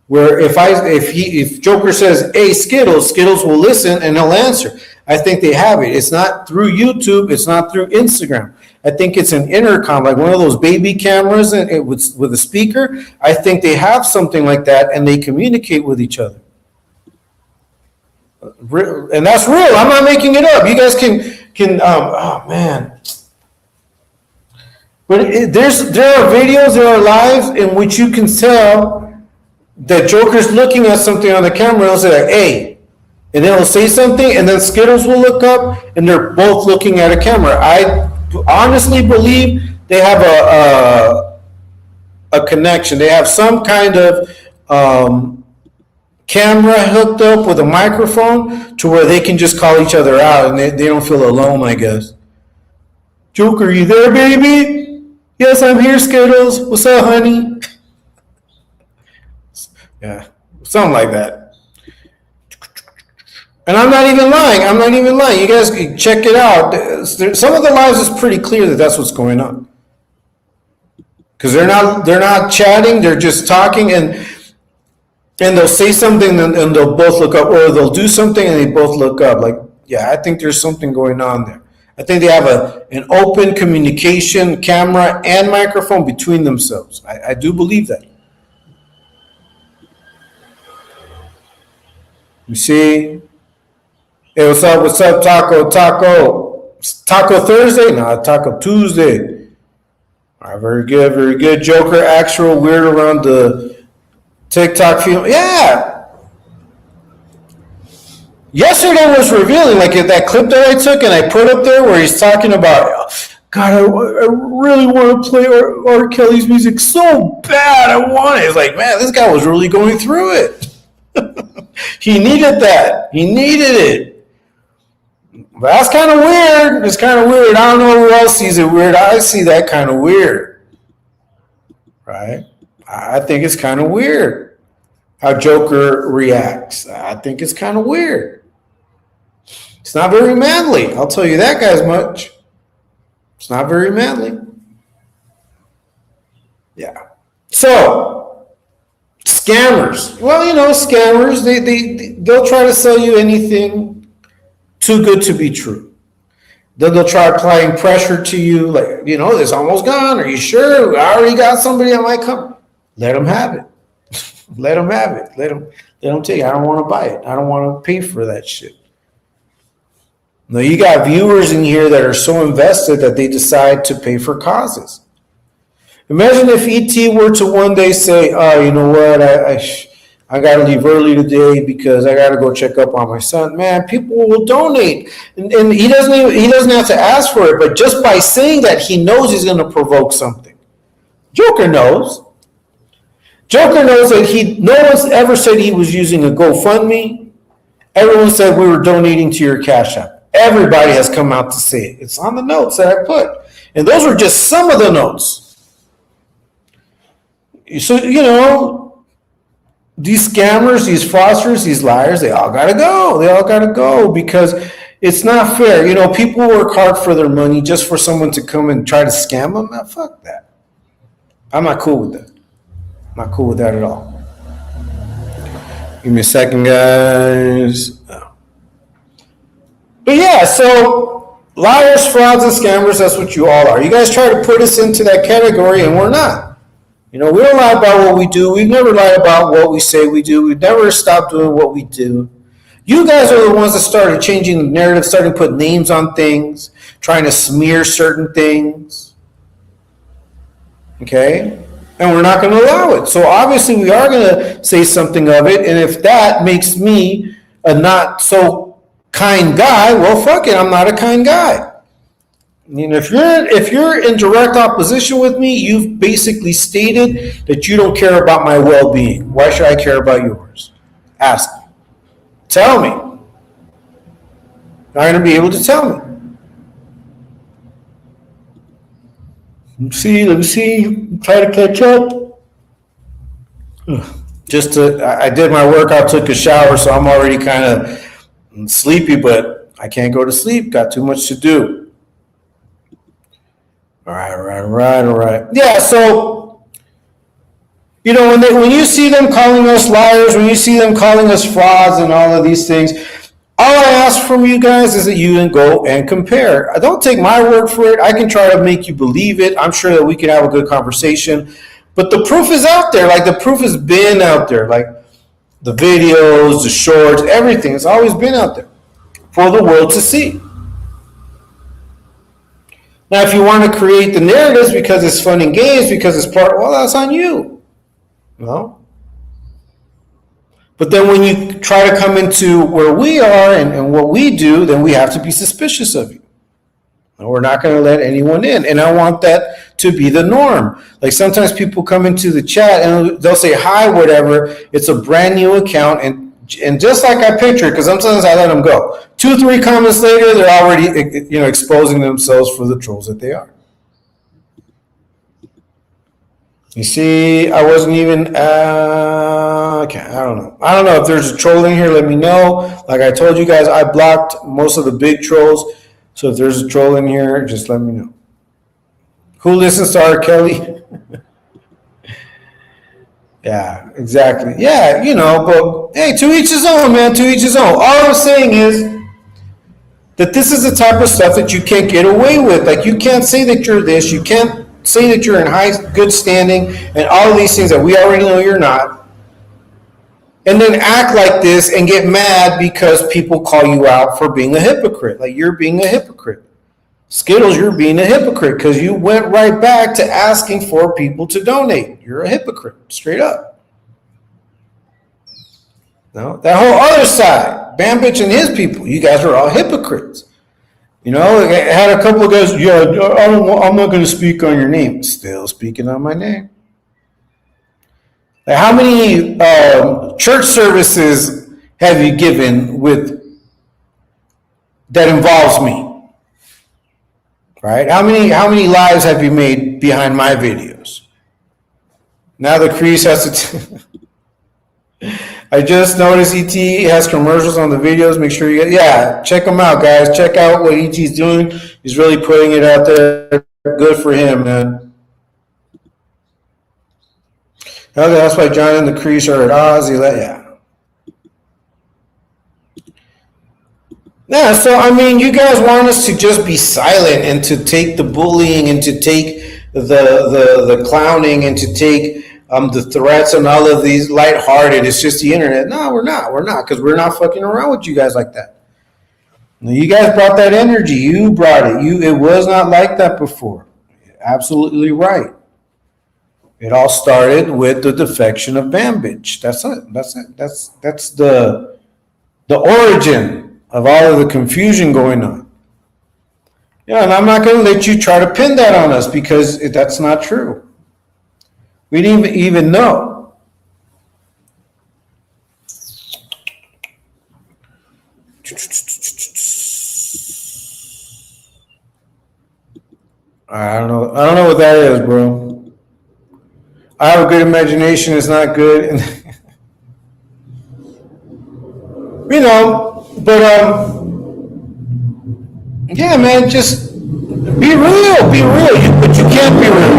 Speaker 2: where if Joker says, "Hey, Skittles," Skittles will listen and he'll answer. I think they have it. It's not through YouTube. It's not through Instagram. I think it's an intercom, like one of those baby cameras with a speaker. I think they have something like that, and they communicate with each other. And that's real. I'm not making it up. You guys can. Oh man. But there are videos, there are lives in which you can tell that Joker's looking at something on the camera and he'll say, like, "Hey," and then he'll say something, and then Skittles will look up, and they're both looking at a camera. I honestly believe they have a connection. They have some kind of camera hooked up with a microphone to where they can just call each other out, and they don't feel alone, I guess. "Joker, you there, baby?" "Yes, I'm here, Skittles. What's up, honey?" Yeah, something like that. And I'm not even lying. You guys can check it out. Some of the lives is pretty clear that that's what's going on. Because they're not chatting, they're just talking, and they'll say something and they'll both look up, or they'll do something and they both look up. Like, yeah, I think there's something going on there. I think they have an open communication camera and microphone between themselves. I do believe that. You see? Hey, what's up? What's up, Taco? Taco Thursday? No, Taco Tuesday. All right, very good, very good. Joker, actual weird around the TikTok film. Yeah. Yesterday was revealing, like that clip that I took and I put up there where he's talking about, "God, I really want to play R. Kelly's music so bad. I want it." It's like, man, this guy was really going through it. He needed that. He needed it. But that's kind of weird. It's kind of weird. I don't know who else sees it weird. I see that kind of weird. Right? I think it's kind of weird how Joker reacts. I think it's kind of weird. It's not very manly. I'll tell you that, guys, much. It's not very manly. Yeah. So, scammers. Well, scammers, they'll try to sell you anything too good to be true. Then they'll try applying pressure to you, like, "It's almost gone. Are you sure? I already got somebody on my company." Let them have it. Let them have it. Let them take it. I don't want to buy it. I don't want to pay for that shit. No, you got viewers in here that are so invested that they decide to pay for causes. Imagine if ET were to one day say, "Oh, you know what? I got to leave early today because I got to go check up on my son." Man, people will donate, and he doesn't have to ask for it. But just by saying that, he knows he's going to provoke something. Joker knows. Joker knows that no one's ever said he was using a GoFundMe. Everyone said we were donating to your Cash App. Everybody has come out to say it. It's on the notes that I put. And those were just some of the notes. So, these scammers, these fraudsters, these liars, they all got to go. They all got to go because it's not fair. People work hard for their money just for someone to come and try to scam them. Now, fuck that. I'm not cool with that. Not cool with that at all. Give me a second, guys. But yeah, so liars, frauds, and scammers, that's what you all are. You guys try to put us into that category, and we're not. We don't lie about what we do. We've never lied about what we say we do. We've never stopped doing what we do. You guys are the ones that started changing the narrative, starting to put names on things, trying to smear certain things. Okay? And we're not going to allow it. So obviously we are going to say something of it. And if that makes me a not so kind guy, well, fuck it. I'm not a kind guy. If you're in direct opposition with me, you've basically stated that you don't care about my well-being. Why should I care about yours? Ask me. Tell me. Not going to be able to tell me. Let me see. Try to catch up. I did my workout, took a shower, so I'm already kind of sleepy, but I can't go to sleep. Got too much to do. All right. Yeah, so, when you see them calling us liars, when you see them calling us frauds and all of these things, all I ask from you guys is that you go and compare. Don't take my word for it. I can try to make you believe it. I'm sure that we can have a good conversation. But the proof is out there. Like, the proof has been out there. Like, the videos, the shorts, everything. It's always been out there for the world to see. Now, if you want to create the narratives because it's fun and games, because it's well, that's on you. But then when you try to come into where we are and what we do, then we have to be suspicious of you. And we're not going to let anyone in. And I want that to be the norm. Like, sometimes people come into the chat and they'll say, hi, whatever. It's a brand new account. And just like I picture it, because sometimes I let them go. 2-3 comments later, they're already exposing themselves for the trolls that they are. You see, I wasn't even, okay, I don't know if there's a troll in here, let me know. Like I told you guys, I blocked most of the big trolls. So if there's a troll in here, just let me know. Who listens to R. Kelly? Yeah, exactly. Yeah, but hey, to each his own, man, to each his own. All I'm saying is that this is the type of stuff that you can't get away with. Like, you can't say that you're this, you can't say that you're in good standing, and all of these things that we already know you're not, and then act like this and get mad because people call you out for being a hypocrite. Like, you're being a hypocrite. Skittles, you're being a hypocrite because you went right back to asking for people to donate. You're a hypocrite, straight up. No, that whole other side, Bam Bitch and his people, you guys are all hypocrites. I had a couple of guys, I'm not going to speak on your name. Still speaking on my name. Like, how many church services have you given that involves me? Right? How many lives have you made behind my videos? Now the crease has to. I just noticed ET has commercials on the videos. Make sure check them out, guys. Check out what ET's doing. He's really putting it out there. Good for him, man. Okay, that's why John and the crease are at odds. Yeah, so you guys want us to just be silent and to take the bullying and to take the clowning and to take the threats and all of these lighthearted. It's just the internet. No, we're not, because we're not fucking around with you guys like that. You guys brought that energy. You brought it. It was not like that before. Absolutely right. It all started with the defection of Bam Bitch. That's it. That's the origin of all of the confusion going on. And I'm not going to let you try to pin that on us because that's not true. We didn't even know. I don't know what that is, bro. I have a good imagination. It's not good. But yeah, man, just be real. But you can't be real.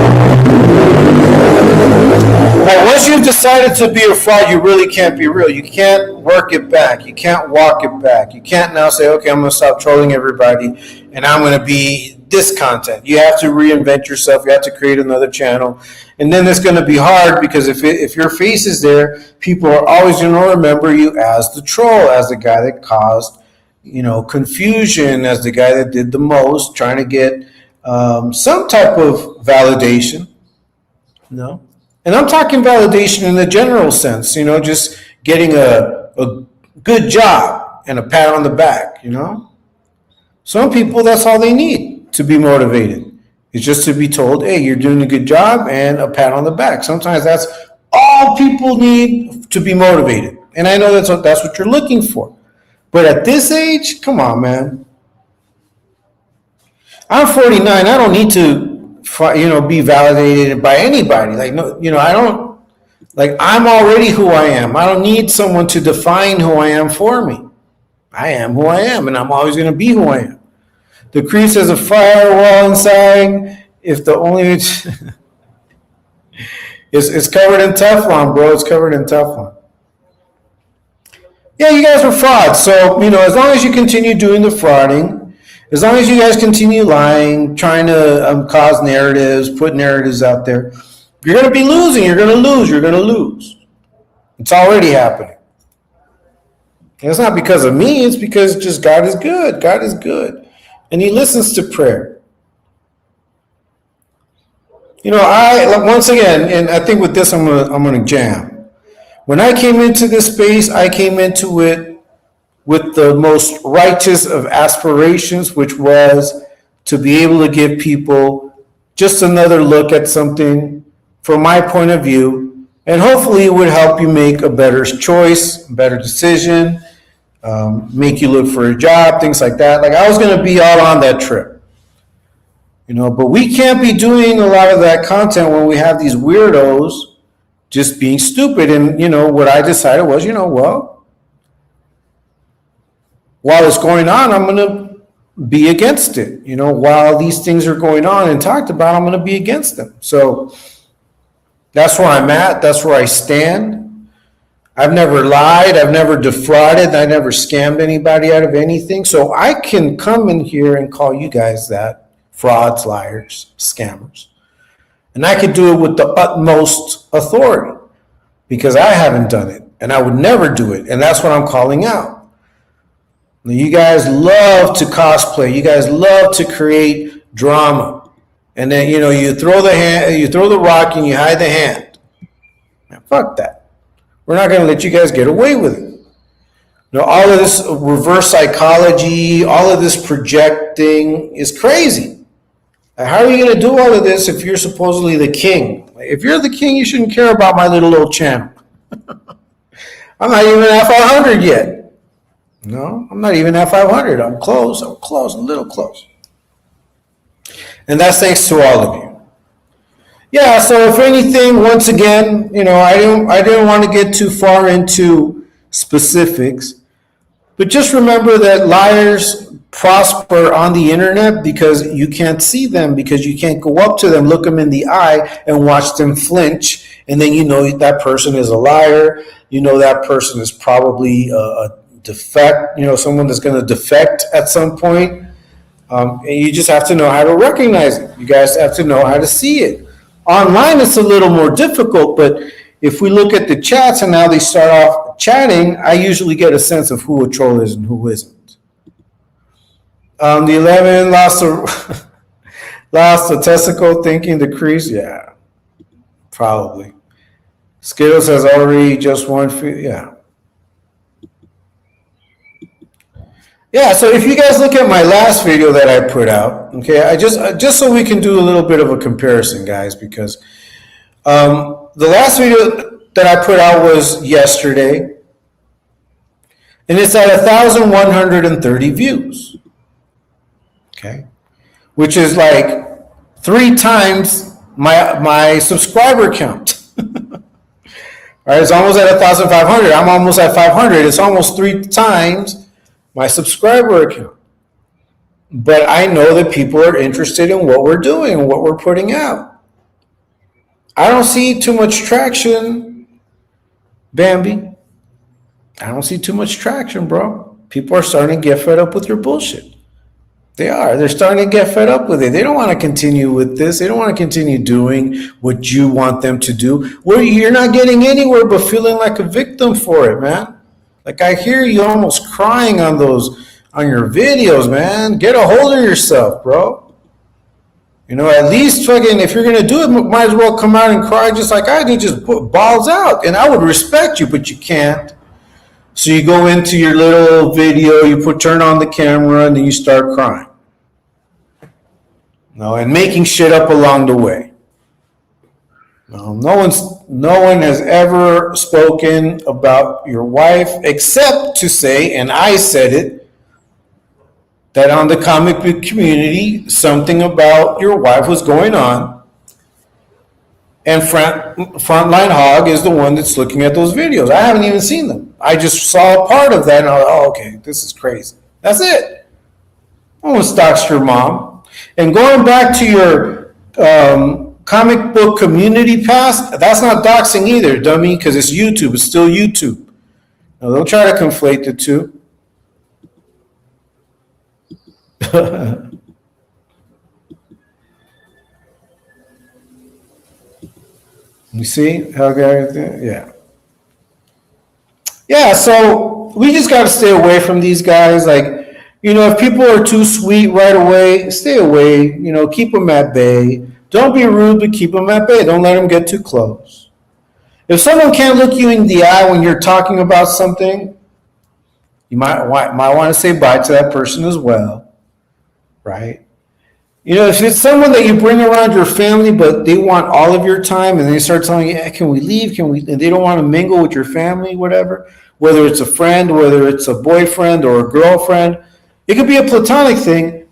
Speaker 2: Like, once you've decided to be a fraud, you really can't be real. You can't work it back. You can't walk it back. You can't now say, okay, I'm going to stop trolling everybody, and I'm going to be this content. You have to reinvent yourself. You have to create another channel. And then it's going to be hard because if your face is there, people are always going to remember you as the troll, as the guy that caused, confusion, as the guy that did the most, trying to get some type of validation. No. And I'm talking validation in the general sense, just getting a good job and a pat on the back, Some people, that's all they need to be motivated. It's just to be told, hey, you're doing a good job and a pat on the back. Sometimes that's all people need to be motivated. And I know that's what you're looking for. But at this age, come on, man. I'm 49. I don't need to, be validated by anybody. Like, no, I don't, like, I'm already who I am. I don't need someone to define who I am for me. I am who I am, and I'm always going to be who I am. The crease has a firewall inside. If the only, it's covered in Teflon, bro. It's covered in Teflon. Yeah, you guys were frauds. So, as long as you continue doing the frauding, as long as you guys continue lying, trying to cause narratives, put narratives out there, you're going to be losing. You're going to lose. You're going to lose. It's already happening. And it's not because of me. It's because just God is good. God is good. And he listens to prayer. Once again, and I think with this, I'm gonna jam. When I came into this space, I came into it with the most righteous of aspirations, which was to be able to give people just another look at something from my point of view, and hopefully it would help you make a better choice, better decision, make you look for a job, things like that. Like, I was going to be all on that trip, but we can't be doing a lot of that content when we have these weirdos just being stupid. And, what I decided was, while it's going on, I'm going to be against it. While these things are going on and talked about, I'm going to be against them. So that's where I'm at. That's where I stand. I've never lied. I've never defrauded. I never scammed anybody out of anything. So I can come in here and call you guys that: frauds, liars, scammers. And I could do it with the utmost authority because I haven't done it and I would never do it. And that's what I'm calling out. You guys love to cosplay. You guys love to create drama. And then, you throw the rock and you hide the hand. Man, fuck that. We're not going to let you guys get away with it. All of this reverse psychology, all of this projecting is crazy. How are you going to do all of this if you're supposedly the king? If you're the king, you shouldn't care about my little old channel. I'm not even at 500 yet. No, I'm not even at 500. I'm close, a little close. And that's thanks to all of you. Yeah, so if anything, once again, I didn't want to get too far into specifics, but just remember that liars prosper on the internet because you can't see them, because you can't go up to them, look them in the eye, and watch them flinch, and then that person is a liar. That person is probably a defect, someone that's going to defect at some point. And you just have to know how to recognize it. You guys have to know how to see it. Online, it's a little more difficult, but if we look at the chats and how they start off chatting, I usually get a sense of who a troll is and who isn't. The 11 lost a testicle thinking the crease. Yeah, probably. Skittles has already just won. Yeah. Yeah, so if you guys look at my last video that I put out, okay, I just so we can do a little bit of a comparison, guys, because the last video that I put out was yesterday, and it's at 1,130 views, okay, which is like 3 times my subscriber count. All right, it's almost at 1,500. I'm almost at 500. It's almost 3 times my subscriber account. But I know that people are interested in what we're doing and what we're putting out. I don't see too much traction, Bambi. I don't see too much traction, bro. People are starting to get fed up with your bullshit. They are. They're starting to get fed up with it. They don't want to continue with this. They don't want to continue doing what you want them to do. Well, you're not getting anywhere but feeling like a victim for it, man. Like I hear you almost crying on your videos, man. Get a hold of yourself, bro. You know, at least fucking, if you're going to do it, might as well come out and cry just like I did, just put balls out. And I would respect you, but you can't. So you go into your little video, turn on the camera, and then you start crying. No, and making shit up along the way. No one has ever spoken about your wife except to say, and I said it, that on the comic book community, something about your wife was going on. And Frontline Hog is the one that's looking at those videos. I haven't even seen them. I just saw a part of that and I was like, oh, okay, this is crazy. That's it. Almost doxed your mom. And going back to your comic book community past, that's not doxing either, dummy, because it's YouTube. It's still YouTube. Now, don't try to conflate the two. You see how guys, yeah. Yeah, so we just got to stay away from these guys. Like, you know, if people are too sweet right away, stay away. You know, keep them at bay. Don't be rude, but keep them at bay. Don't let them get too close. If someone can't look you in the eye when you're talking about something, you might want to say bye to that person as well, right? You know, if it's someone that you bring around your family, but they want all of your time and they start telling you, can we leave? And they don't want to mingle with your family, whatever, whether it's a friend, whether it's a boyfriend or a girlfriend, it could be a platonic thing.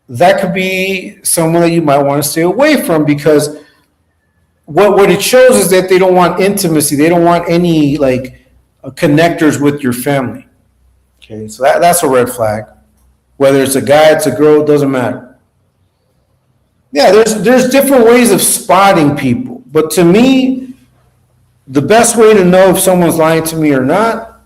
Speaker 2: That could be someone that you might want to stay away from because what it shows is that they don't want intimacy. They don't want any connectors with your family. Okay, so that's a red flag. Whether it's a guy, it's a girl, it doesn't matter. Yeah, there's different ways of spotting people. But to me, the best way to know if someone's lying to me or not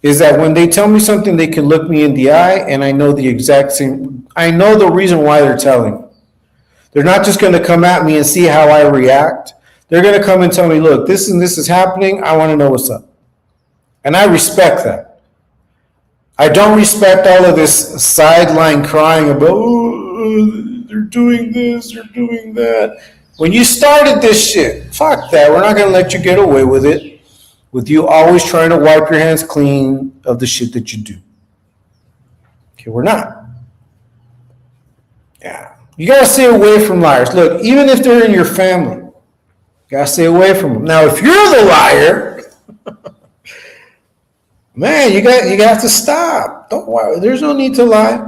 Speaker 2: is that when they tell me something, they can look me in the eye and I know the exact same, I know the reason why they're telling me. They're not just going to come at me and see how I react. They're going to come and tell me, look, this and this is happening. I want to know what's up. And I respect that. I don't respect all of this sideline crying about, oh, they're doing this, they're doing that. When you started this shit, fuck that. We're not going to let you get away with it, with you always trying to wipe your hands clean of the shit that you do. Okay, we're not. Yeah. You got to stay away from liars. Look, even if they're in your family, you got to stay away from them. Now, if you're the liar, man, you got to stop. Don't worry. There's no need to lie.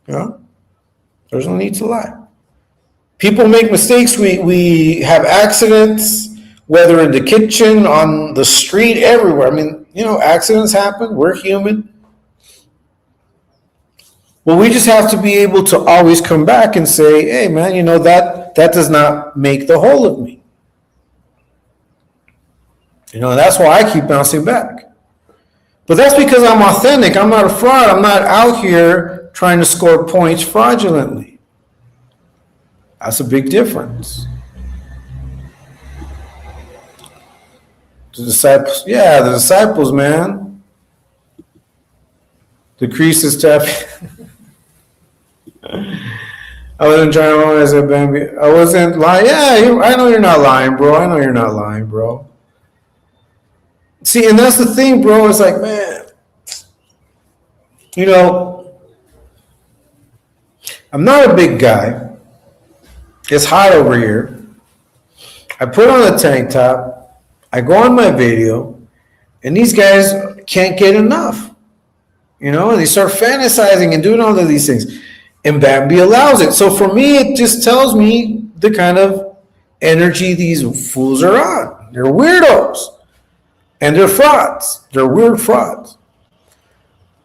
Speaker 2: You know? There's no need to lie. People make mistakes. We have accidents, whether in the kitchen, on the street, everywhere. I mean, you know, accidents happen. We're human. Well, we just have to be able to always come back and say, hey, man, you know, that does not make the whole of me. You know, that's why I keep bouncing back. But that's because I'm authentic. I'm not a fraud. I'm not out here trying to score points fraudulently. That's a big difference. The disciples, man. Decreases tap. I wasn't trying to lie as a baby. I wasn't lying. Yeah, I know you're not lying, bro. I know you're not lying, bro. See, and that's the thing, bro. It's like, man, you know, I'm not a big guy. It's hot over here. I put on a tank top. I go on my video, and these guys can't get enough. You know, and they start fantasizing and doing all of these things. And Bambi allows it. So for me, it just tells me the kind of energy these fools are on. They're weirdos. And they're frauds. They're weird frauds.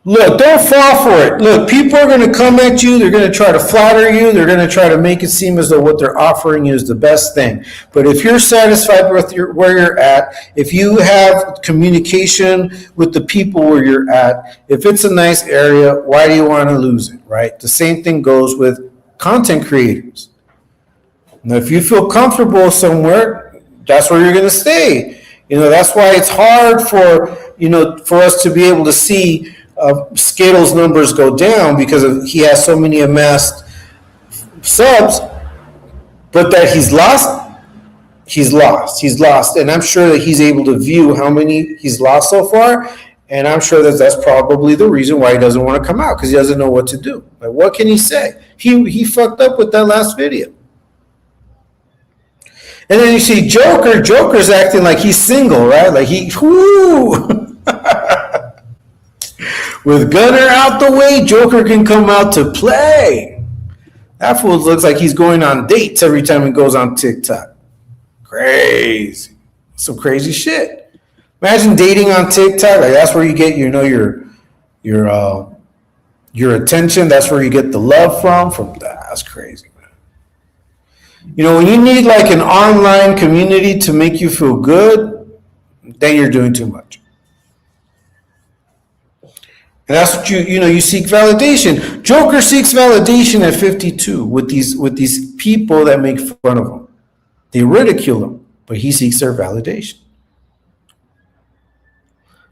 Speaker 2: Look, don't fall for it. Look, people are going to come at you. They're going to try to flatter you. They're going to try to make it seem as though what they're offering you is the best thing. But if you're satisfied with where you're at, if you have communication with the people where you're at, if it's a nice area, why do you want to lose it, right? The same thing goes with content creators. Now, if you feel comfortable somewhere, that's where you're going to stay. That's why it's hard for us to be able to see Skittles' numbers go down because he has so many amassed subs, but that he's lost. And I'm sure that he's able to view how many he's lost so far. And I'm sure that that's probably the reason why he doesn't want to come out, because he doesn't know what to do. Like, what can he say? He fucked up with that last video. And then you see Joker's acting like he's single, right? Like whoo! With Gunner out the way, Joker can come out to play. That fool looks like he's going on dates every time he goes on TikTok. Crazy. Some crazy shit. Imagine dating on TikTok. Like, that's where you get, your attention. That's where you get the love from. That's crazy, man. When you need like an online community to make you feel good, then you're doing too much. And that's what you seek validation. Joker seeks validation at 52 with these people that make fun of him. They ridicule him, but he seeks their validation.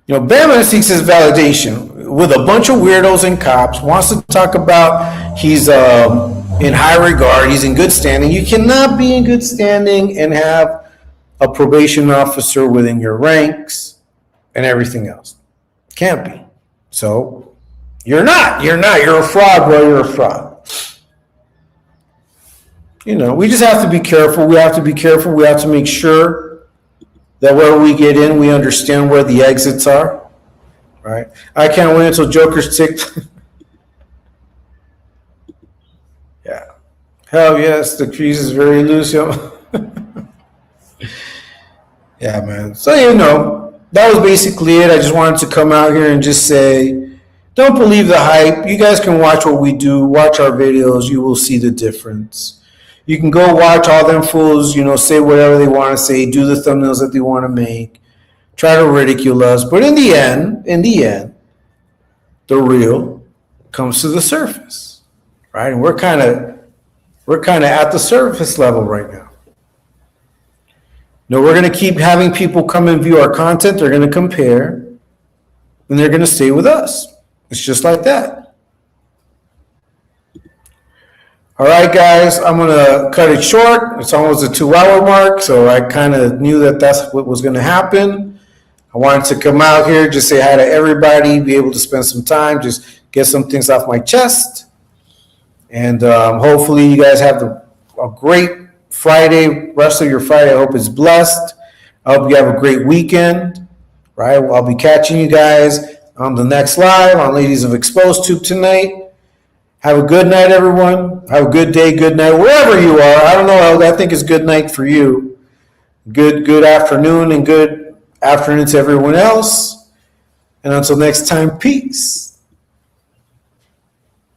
Speaker 2: Bama seeks his validation with a bunch of weirdos and cops, wants to talk about he's in high regard, he's in good standing. You cannot be in good standing and have a probation officer within your ranks and everything else. Can't be. So you're not. You're a fraud, bro. You're a fraud. We just have to be careful. We have to be careful. We have to make sure that where we get in, we understand where the exits are. Right? I can't wait until Joker's ticked. Yeah. Hell yes, the crease is very loose, yo. Yeah, man. So that was basically it. I just wanted to come out here and just say, don't believe the hype. You guys can watch what we do, watch our videos. You will see the difference. You can go watch all them fools, say whatever they want to say, do the thumbnails that they want to make, try to ridicule us. But in the end, the real comes to the surface, right? And we're kind of at the surface level right now. We're going to keep having people come and view our content. They're going to compare, and they're going to stay with us. It's just like that. All right, guys, I'm going to cut it short. It's almost a 2-hour mark, so I kind of knew that that's what was going to happen. I wanted to come out here, just say hi to everybody, be able to spend some time, just get some things off my chest. And hopefully you guys have a great Friday, rest of your Friday. I hope it's blessed. I hope you have a great weekend, right? I'll be catching you guys on the next live on Ladies of Exposed Tube tonight. Have a good night, everyone. Have a good day, good night, wherever you are. I don't know. I think it's good night for you. Good afternoon and good afternoon to everyone else. And until next time, peace.